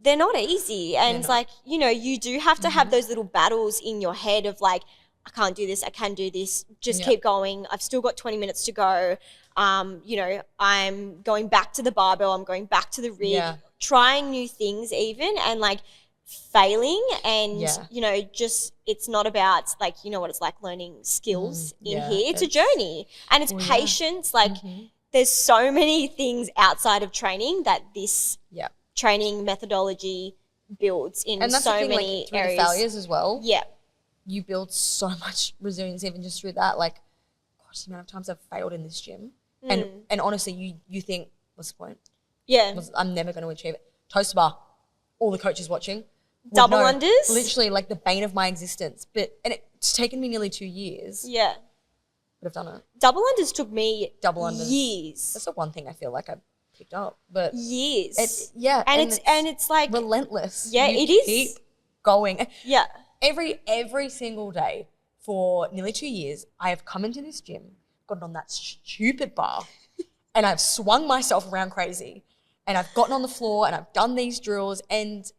they're not easy. And like, you know, you do have to have those little battles in your head of like, I can't do this, I can do this, just keep going. I've still got 20 minutes to go. You know, I'm going back to the barbell, I'm going back to the rig, trying new things even, and like failing. And, you know, just it's not about like, you know what it's like learning skills in here. It's a journey and it's patience. Like there's so many things outside of training that this training methodology builds in and that's so the thing, many like, through areas. the failures as well. Yeah. You build so much resilience even just through that. Like, gosh, the amount of times I've failed in this gym. And honestly, you think, what's the point? Yeah. I'm never going to achieve it. Toast bar, all the coaches watching. Double unders? Literally like the bane of my existence. And it's taken me nearly 2 years. Yeah. But I've done it. Double unders took me years. That's the one thing I feel like I picked up. But years. And it's like relentless. Yeah, you it is. Keep going. Yeah. Every single day for nearly 2 years, I have come into this gym, gotten on that stupid bar, and I've swung myself around crazy, and I've gotten on the floor and I've done these drills, and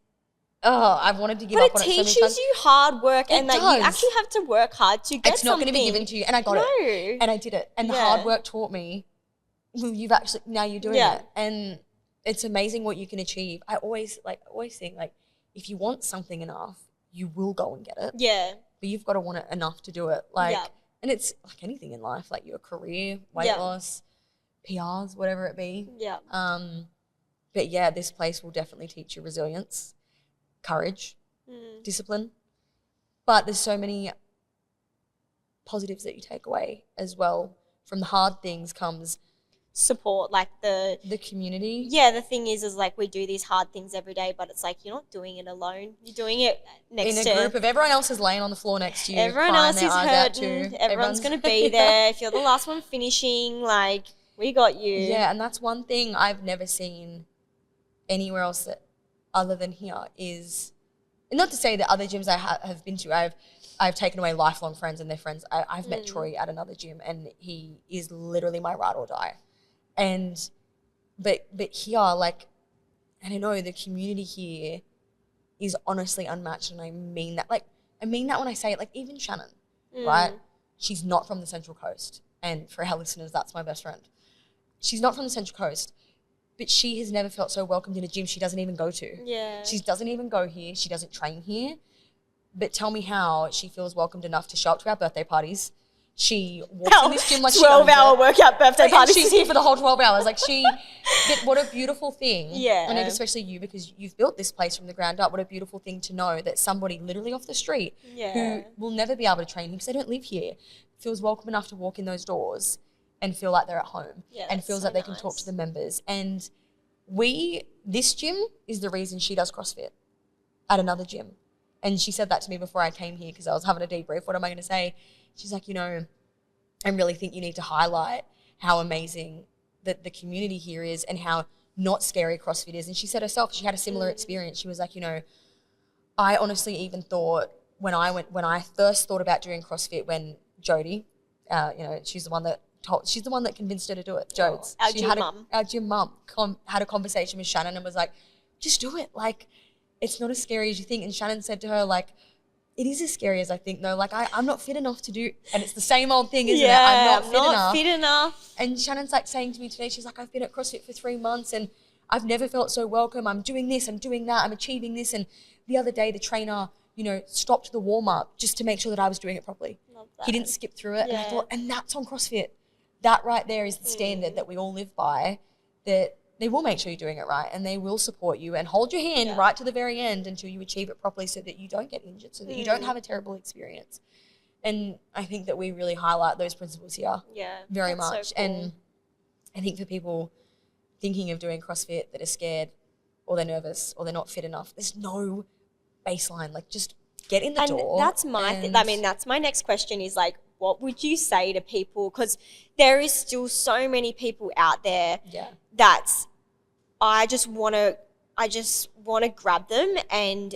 I've wanted to give up on it so many times. But it teaches you hard work, and like you actually have to work hard to get something. It's not going to be given to you, and I got it, and I did it, and the hard work taught me. Now you're doing it, and it's amazing what you can achieve. I always think like if you want something enough, you will go and get it. Yeah. But you've got to want it enough to do it. Like, and it's like anything in life, like your career, weight loss, PRs, whatever it be. Yeah. But yeah, this place will definitely teach you resilience, courage, discipline. But there's so many positives that you take away as well. From the hard things comes support, like the community. Yeah, the thing is like we do these hard things every day, but it's like you're not doing it alone. You're doing it next to a group of everyone else is laying on the floor next to you. Everyone else is hurting. Everyone's going to be there. If you're the last one finishing, like we got you. Yeah, and that's one thing I've never seen anywhere else that other than here is, and not to say that other gyms I have been to, I've taken away lifelong friends and their friends. I've met Troy at another gym, and he is literally my ride or die. But here, like, and I know the community here is honestly unmatched, and I mean that. Like, I mean that when I say it. Like, even Shannon, right? She's not from the Central Coast, and for our listeners, that's my best friend. She's not from the Central Coast, but she has never felt so welcomed in a gym she doesn't even go to. Yeah. She doesn't even go here. She doesn't train here. But tell me how she feels welcomed enough to show up to our birthday parties. She walks in this gym like 12-hour workout birthday party. She's here for the whole 12 hours. Like what a beautiful thing. Yeah. I know, especially you, because you've built this place from the ground up. What a beautiful thing to know that somebody literally off the street who will never be able to train because they don't live here feels welcome enough to walk in those doors and feel like they're at home and feels like they can talk to the members. And this gym is the reason she does CrossFit at another gym. And she said that to me before I came here because I was having a debrief. What am I going to say? She's like, I really think you need to highlight how amazing that the community here is and how not scary CrossFit is. And she said herself, she had a similar experience. She was like, I honestly even thought when I first thought about doing CrossFit, when Jody, she's the one that convinced her to do it. Jodes. Our gym mum had a conversation with Shannon and was like, just do it. Like, it's not as scary as you think. And Shannon said to her, like, it is as scary as I think, though. Like, I'm not fit enough to do, and it's the same old thing, isn't it? I'm not fit enough. And Shannon's like saying to me today, she's like, I've been at CrossFit for 3 months and I've never felt so welcome. I'm doing this, I'm doing that, I'm achieving this. And the other day, the trainer, stopped the warm up just to make sure that I was doing it properly. Love that. He didn't skip through it. Yeah. And I thought, and that's on CrossFit. That right there is the standard that we all live by, that they will make sure you're doing it right and they will support you and hold your hand right to the very end until you achieve it properly so that you don't get injured, so that you don't have a terrible experience. And I think that we really highlight those principles here very much. So cool. And I think for people thinking of doing CrossFit that are scared or they're nervous or they're not fit enough, there's no baseline. Like, just get in the door. That's that's my next question is, like, what would you say to people? Because there is still so many people out there that I just want to grab them and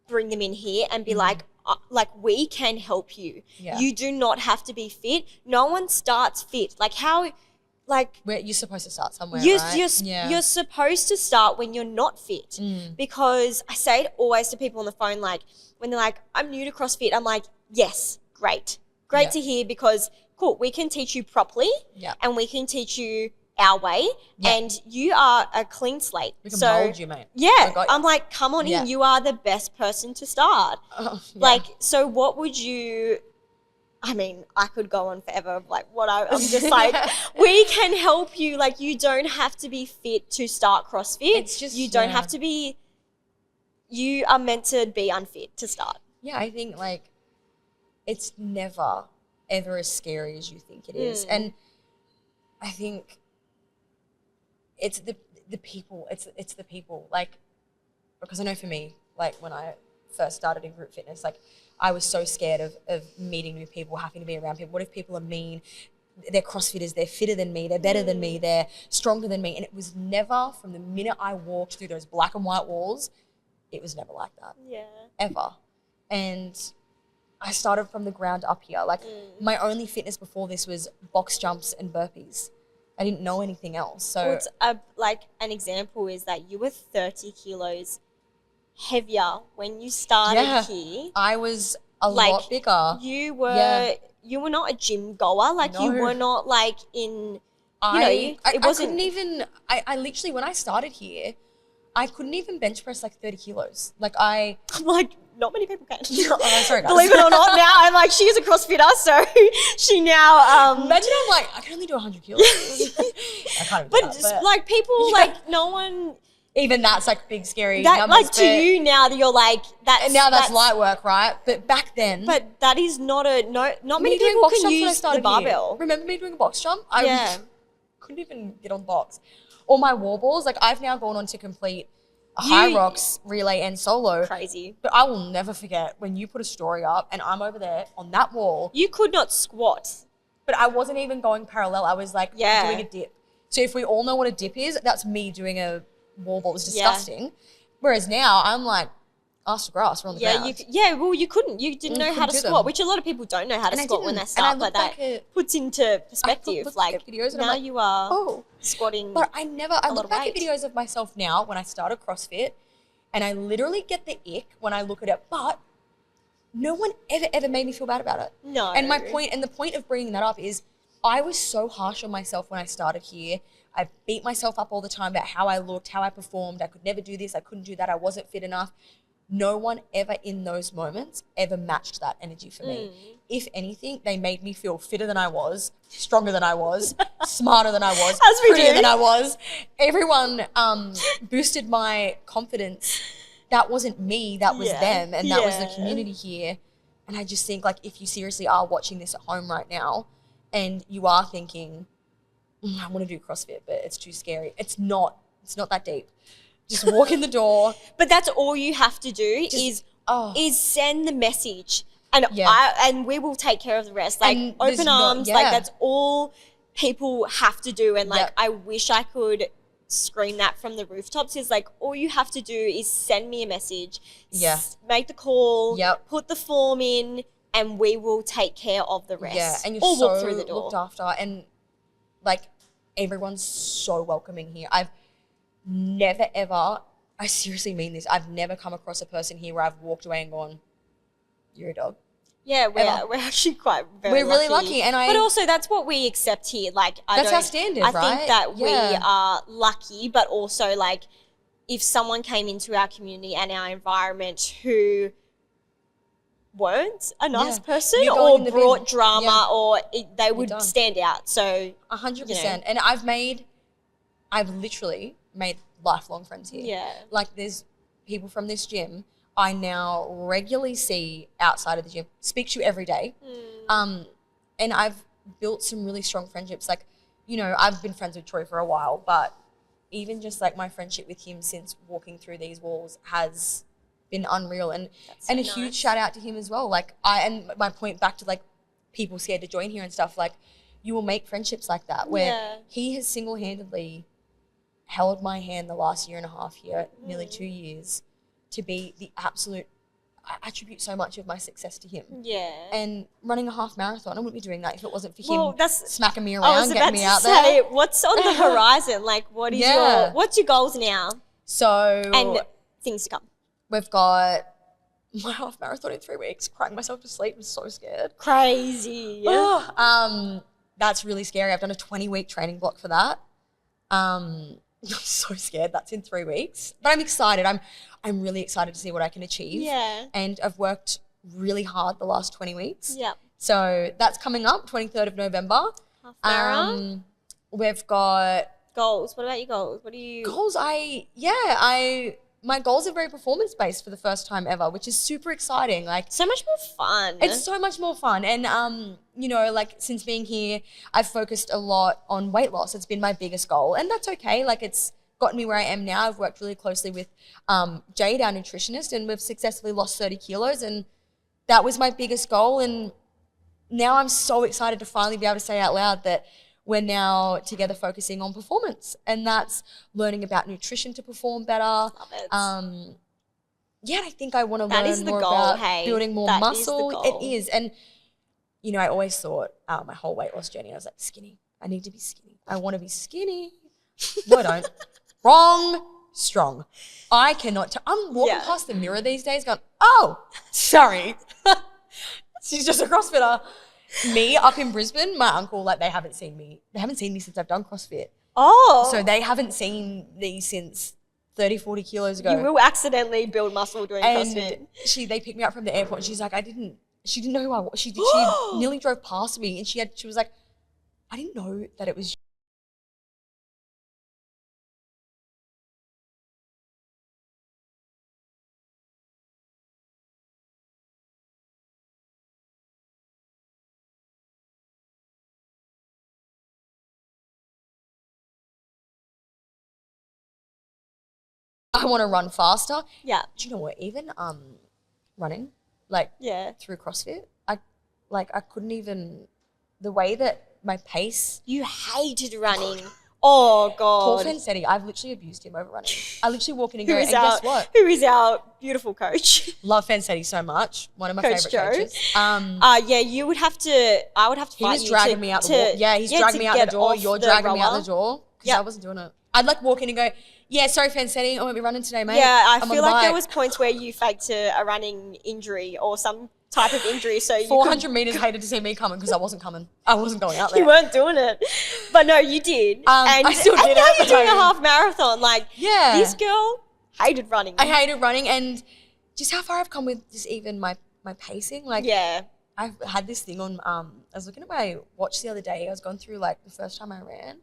bring them in here and be like, like we can help you. Yeah. You do not have to be fit. No one starts fit. Like how, like you're supposed to start somewhere, right? Yeah. You're supposed to start when you're not fit. Because I say it always to people on the phone, like when they're like, I'm new to CrossFit, I'm like, yes, great to hear, because cool, we can teach you properly and we can teach you our way and you are a clean slate. We can mold you, mate. Yeah. I'm like, come on in, you are the best person to start. Like, so what would you, I mean, I could go on forever of like what I'm just like, we can help you. Like, you don't have to be fit to start CrossFit. It's just, you don't have to be, you are meant to be unfit to start. Yeah, I think like it's never ever as scary as you think it is. And I think it's the people, it's the people, like, because I know for me, like when I first started in group fitness, like I was so scared of meeting new people, having to be around people. What if people are mean? They're CrossFitters, they're fitter than me, they're better than me, they're stronger than me. And it was never, from the minute I walked through those black and white walls, it was never like that. Yeah. Ever. And I started from the ground up here. Like my only fitness before this was box jumps and burpees. I didn't know anything else. So well, it's like an example is that you were 30 kilos heavier when you started here. I was a lot bigger. You were not a gym goer. Like you were not like in, I couldn't even, I literally, when I started here, I couldn't even bench press like 30 kilos. Like I'm like, not many people can. Sorry, guys. Believe it or not, now I'm like, she's a CrossFitter, so she now... Imagine I'm like, I can only do 100 kilos. I can't even do that, like people, like no one... Even that's like big, scary that, numbers. Like to you now that you're like... that's light work, right? But back then... But that is not many people can use the barbell. Here. Remember me doing a box jump? I couldn't even get on the box. Or my wall balls, like I've now gone on to complete a high rocks, relay and solo. Crazy. But I will never forget when you put a story up and I'm over there on that wall. You could not squat. But I wasn't even going parallel. I was like doing a dip. So if we all know what a dip is, that's me doing a wall ball. It was disgusting. Whereas now I'm like, ass to grass, we're on the ground. Well, you couldn't. You didn't know how to squat, which a lot of people don't know how to squat when they start. But that puts into perspective. Like videos now you are squatting. But I look back at videos of myself now when I started CrossFit and I literally get the ick when I look at it, but no one ever made me feel bad about it. No. And the point of bringing that up is I was so harsh on myself when I started here. I beat myself up all the time about how I looked, how I performed. I could never do this. I couldn't do that. I wasn't fit enough. No one ever in those moments ever matched that energy for me. If anything, they made me feel fitter than I was, stronger than I was, smarter than I was, prettier than I was. Everyone boosted my confidence. That wasn't me, that was them, and that was the community here. And I just think, like, if you seriously are watching this at home right now and you are thinking, I want to do CrossFit, but it's too scary. It's not that deep. Just walk in the door. But that's all you have to do is send the message. And we will take care of the rest. Like open arms, like that's all people have to do. And like I wish I could scream that from the rooftops, is like all you have to do is send me a message. Make the call, put the form in, and we will take care of the rest. Yeah, and you're so walk through the door. Looked after, and like everyone's so welcoming here. I've never ever, I seriously mean this, I've never come across a person here where I've walked away and gone, you're a dog. Yeah, we're actually we're really lucky. But also that's what we accept here. Like that's our standard, right? I think that we are lucky, but also like if someone came into our community and our environment who weren't a nice person or brought drama or they would stand out. So 100%. And I've literally made lifelong friends here. Yeah. Like there's people from this gym I now regularly see outside of the gym, speak to every day. And I've built some really strong friendships. Like, you know, I've been friends with Troy for a while, but even just like my friendship with him since walking through these walls has been unreal. And a huge shout out to him as well. Like and my point back to like people scared to join here and stuff, like you will make friendships like that where he has single-handedly held my hand the last year and a half here, nearly 2 years, to be the absolute I attribute so much of my success to him. Yeah. And running a half marathon, I wouldn't be doing that if it wasn't for him smacking me I around, was about getting me to out say, there. what's on the horizon? Like, what's your goals now? So and things to come. We've got my half marathon in 3 weeks, crying myself to sleep. I'm so scared. Crazy. That's really scary. I've done a 20-week training block for that. I'm so scared. That's in 3 weeks. But I'm excited. I'm really excited to see what I can achieve. Yeah. And I've worked really hard the last 20 weeks. Yeah. So that's coming up, 23rd of November. Half marathon. We've got goals. What about your goals? What do you goals? My goals are very performance-based for the first time ever, which is super exciting. Like, so much more fun. It's so much more fun. And, you know, like, since being here, I've focused a lot on weight loss. It's been my biggest goal. And that's okay. Like, it's gotten me where I am now. I've worked really closely with Jade, our nutritionist, and we've successfully lost 30 kilos. And that was my biggest goal. And now I'm so excited to finally be able to say out loud that we're now together focusing on performance, and that's learning about nutrition to perform better. Love it. I think I want to learn more about building more muscle. It is. And, you know, I always thought my whole weight loss journey, I was like, skinny. I need to be skinny. I want to be skinny. No, I don't. Wrong. Strong. I cannot. I'm walking past the mirror these days going, oh, sorry. She's just a CrossFitter. Me up in Brisbane, my uncle, like, they haven't seen me since I've done CrossFit. Oh. So they haven't seen me since 30, 40 kilos ago. You will accidentally build muscle doing CrossFit. They picked me up from the airport and she's like, she didn't know who I was. She nearly drove past me and she was like, I didn't know that it was you. I want to run faster. Yeah. Do you know what? Even running, like, through CrossFit, I couldn't even, the way that my pace. You hated running. Oh, God. Paul Fancetti, I've literally abused him over running. I literally walk in and go, and guess what? Who is our beautiful coach? Love Fancetti so much. One of my favourite coaches. I would have to fight you. He was dragging me out the door. Yeah, he's dragging me out the door. You're dragging me out the door. Because I wasn't doing it. I'd like walk in and go, yeah, sorry, Fancetti, I won't be running today, mate. Yeah, I feel like there was points where you faked a running injury or some type of injury. So 400 metres hated to see me coming because I wasn't coming. I wasn't going out there. You weren't doing it. But no, you did. And I still did it. And now you're doing a half marathon. Like, this girl hated running. I hated running, and just how far I've come with just even my pacing. Like, I've had this thing on, I was looking at my watch the other day. I was going through, like, the first time I ran,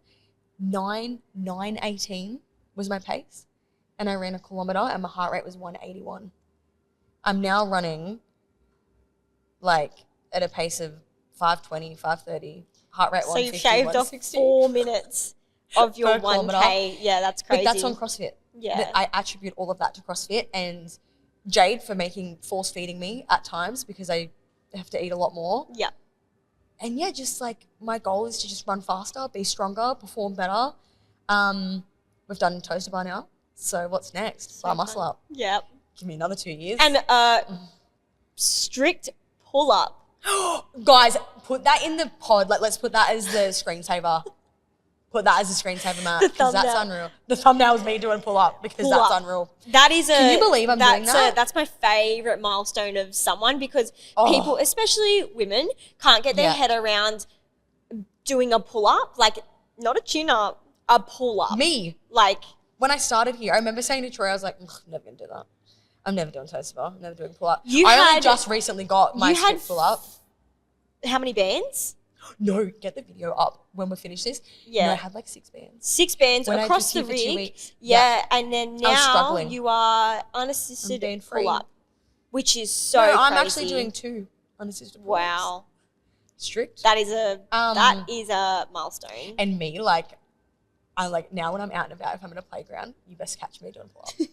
9:18 was my pace. And I ran a kilometre and my heart rate was 181. I'm now running, like, at a pace of 5:20, 5:30, heart rate 150, so you've shaved 160. off 4 minutes of your 1K. Yeah, that's crazy. But that's on CrossFit. Yeah. I attribute all of that to CrossFit and Jade for force feeding me at times because I have to eat a lot more. Yeah. And yeah, just like my goal is to just run faster, be stronger, perform better. We've done toaster bar now. So what's next? Bar muscle up. Yep. Give me another 2 years. And strict pull up. Guys, put that in the pod. Like, let's put that as the screensaver. Put that as a screensaver, Matt, because that's unreal. The thumbnail is me doing pull up because that's unreal. That is Can you believe I'm doing that? That's my favourite milestone of someone because people, especially women, can't get their head around doing a pull up, like not a chin up, a pull up. Me. Like, when I started here, I remember saying to Troy, I was like, I'm never going to do that. I'm never doing toaster bar. I'm never doing pull up. I only just recently got my strict pull up. How many bands? No, get the video up when we finish this. Yeah. No, I had like 6 bands. 6 bands across the rig. Yeah, and then now you are unassisted pull up, which is so crazy. I'm actually doing 2 unassisted pull ups. Wow. Strict. That is a milestone. And me, like, I like now when I'm out and about, if I'm in a playground, you best catch me doing pull up.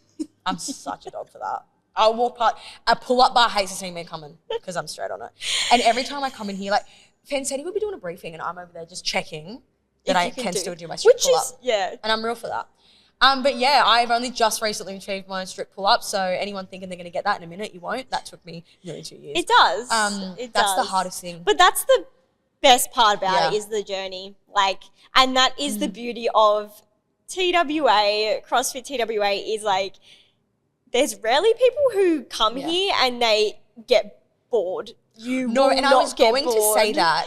I'm such a dog for that. I'll walk past a pull up bar hates to see me coming because I'm straight on it. And every time I come in here, like, Fancetti will be doing a briefing and I'm over there just checking that I can still do my strict pull up. Yeah. And I'm real for that. But yeah, I've only just recently achieved my strict pull-up, so anyone thinking they're going to get that in a minute, you won't. That took me nearly 2 years. It does. That's the hardest thing. But that's the best part about it is the journey. Like, and that is the beauty of TWA, CrossFit TWA is like, there's rarely people who come here and they get bored. I was going to say that.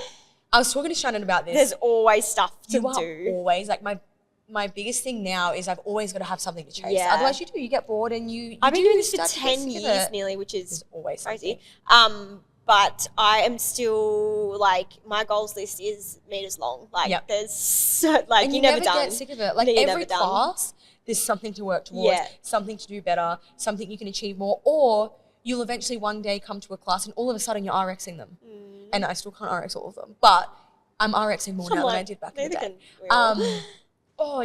I was talking to Shannon about this. There's always stuff to do. Always. Like my biggest thing now is I've always got to have something to chase. Yeah. Otherwise you get bored and I've been doing this for 10 years nearly, which is always crazy. But I am still like, my goals list is meters long. Like there's so, like, and you're never done. Get sick of it. Like every class, there's something to work towards, something to do better, something you can achieve more, or you'll eventually one day come to a class and all of a sudden you're RXing them. And I still can't RX all of them, but I'm RXing more now than I did back in the day.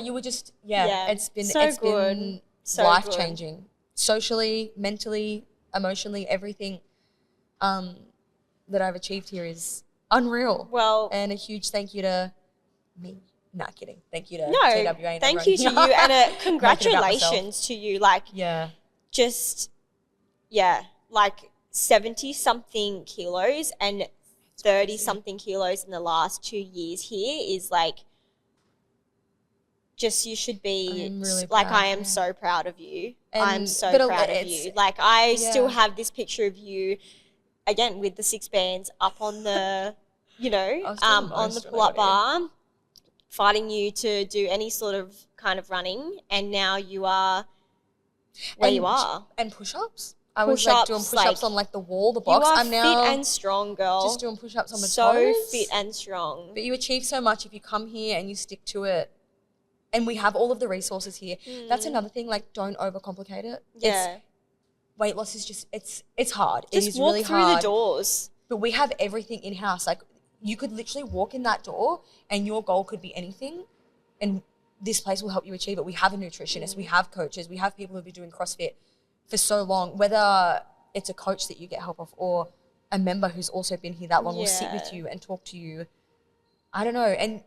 You were just, it's been so life-changing. Socially, mentally, emotionally, everything that I've achieved here is unreal. Well, and a huge thank you to me. Not kidding. Thank you to TWA. And thank you to you, and a congratulations to you. Like, like 70-something kilos and 30-something kilos in the last 2 years here is like, just you should be really like, I am so proud of you. I'm so proud of you. Like, I still have this picture of you, again, with the 6 bands up on the, on the pull-up bar, fighting you to do any sort of kind of running, and now you are where you are. And push-ups. I was like doing push-ups on like the wall, the box. I'm now fit and strong, girl. Just doing push-ups on my toes. So fit and strong. But you achieve so much if you come here and you stick to it. And we have all of the resources here. That's another thing. Like, don't overcomplicate it. Yeah. Weight loss is just it's hard. Just it is walk really through hard. the doors. But we have everything in house. Like, you could literally walk in that door and your goal could be anything, and this place will help you achieve it. We have a nutritionist. We have coaches. We have people who've been doing CrossFit for so long, whether it's a coach that you get help off or a member who's also been here that long will sit with you and talk to you. I don't know. And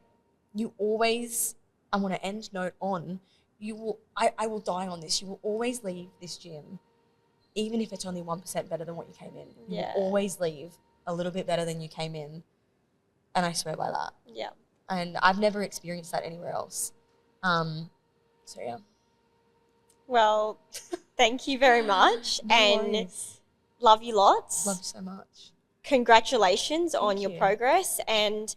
you always, I want to end note on, I will die on this. You will always leave this gym, even if it's only 1% better than what you came in. You will always leave a little bit better than you came in. And I swear by that. Yeah. And I've never experienced that anywhere else. So yeah. Well, thank you very much. Love you lots. Love you so much. Congratulations on your progress. And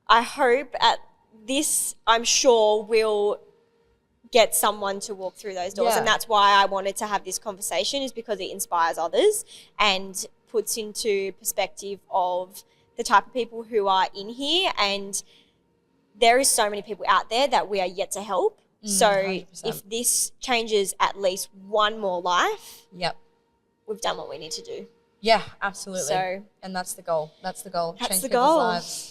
I hope at this, I'm sure, will get someone to walk through those doors. And that's why I wanted to have this conversation, is because it inspires others and puts into perspective of the type of people who are in here. And there is so many people out there that we are yet to help. So 100%. If this changes at least one more life, we've done what we need to do. Yeah, absolutely. So, and that's the goal. That's the goal. That's Change the people's goal. lives.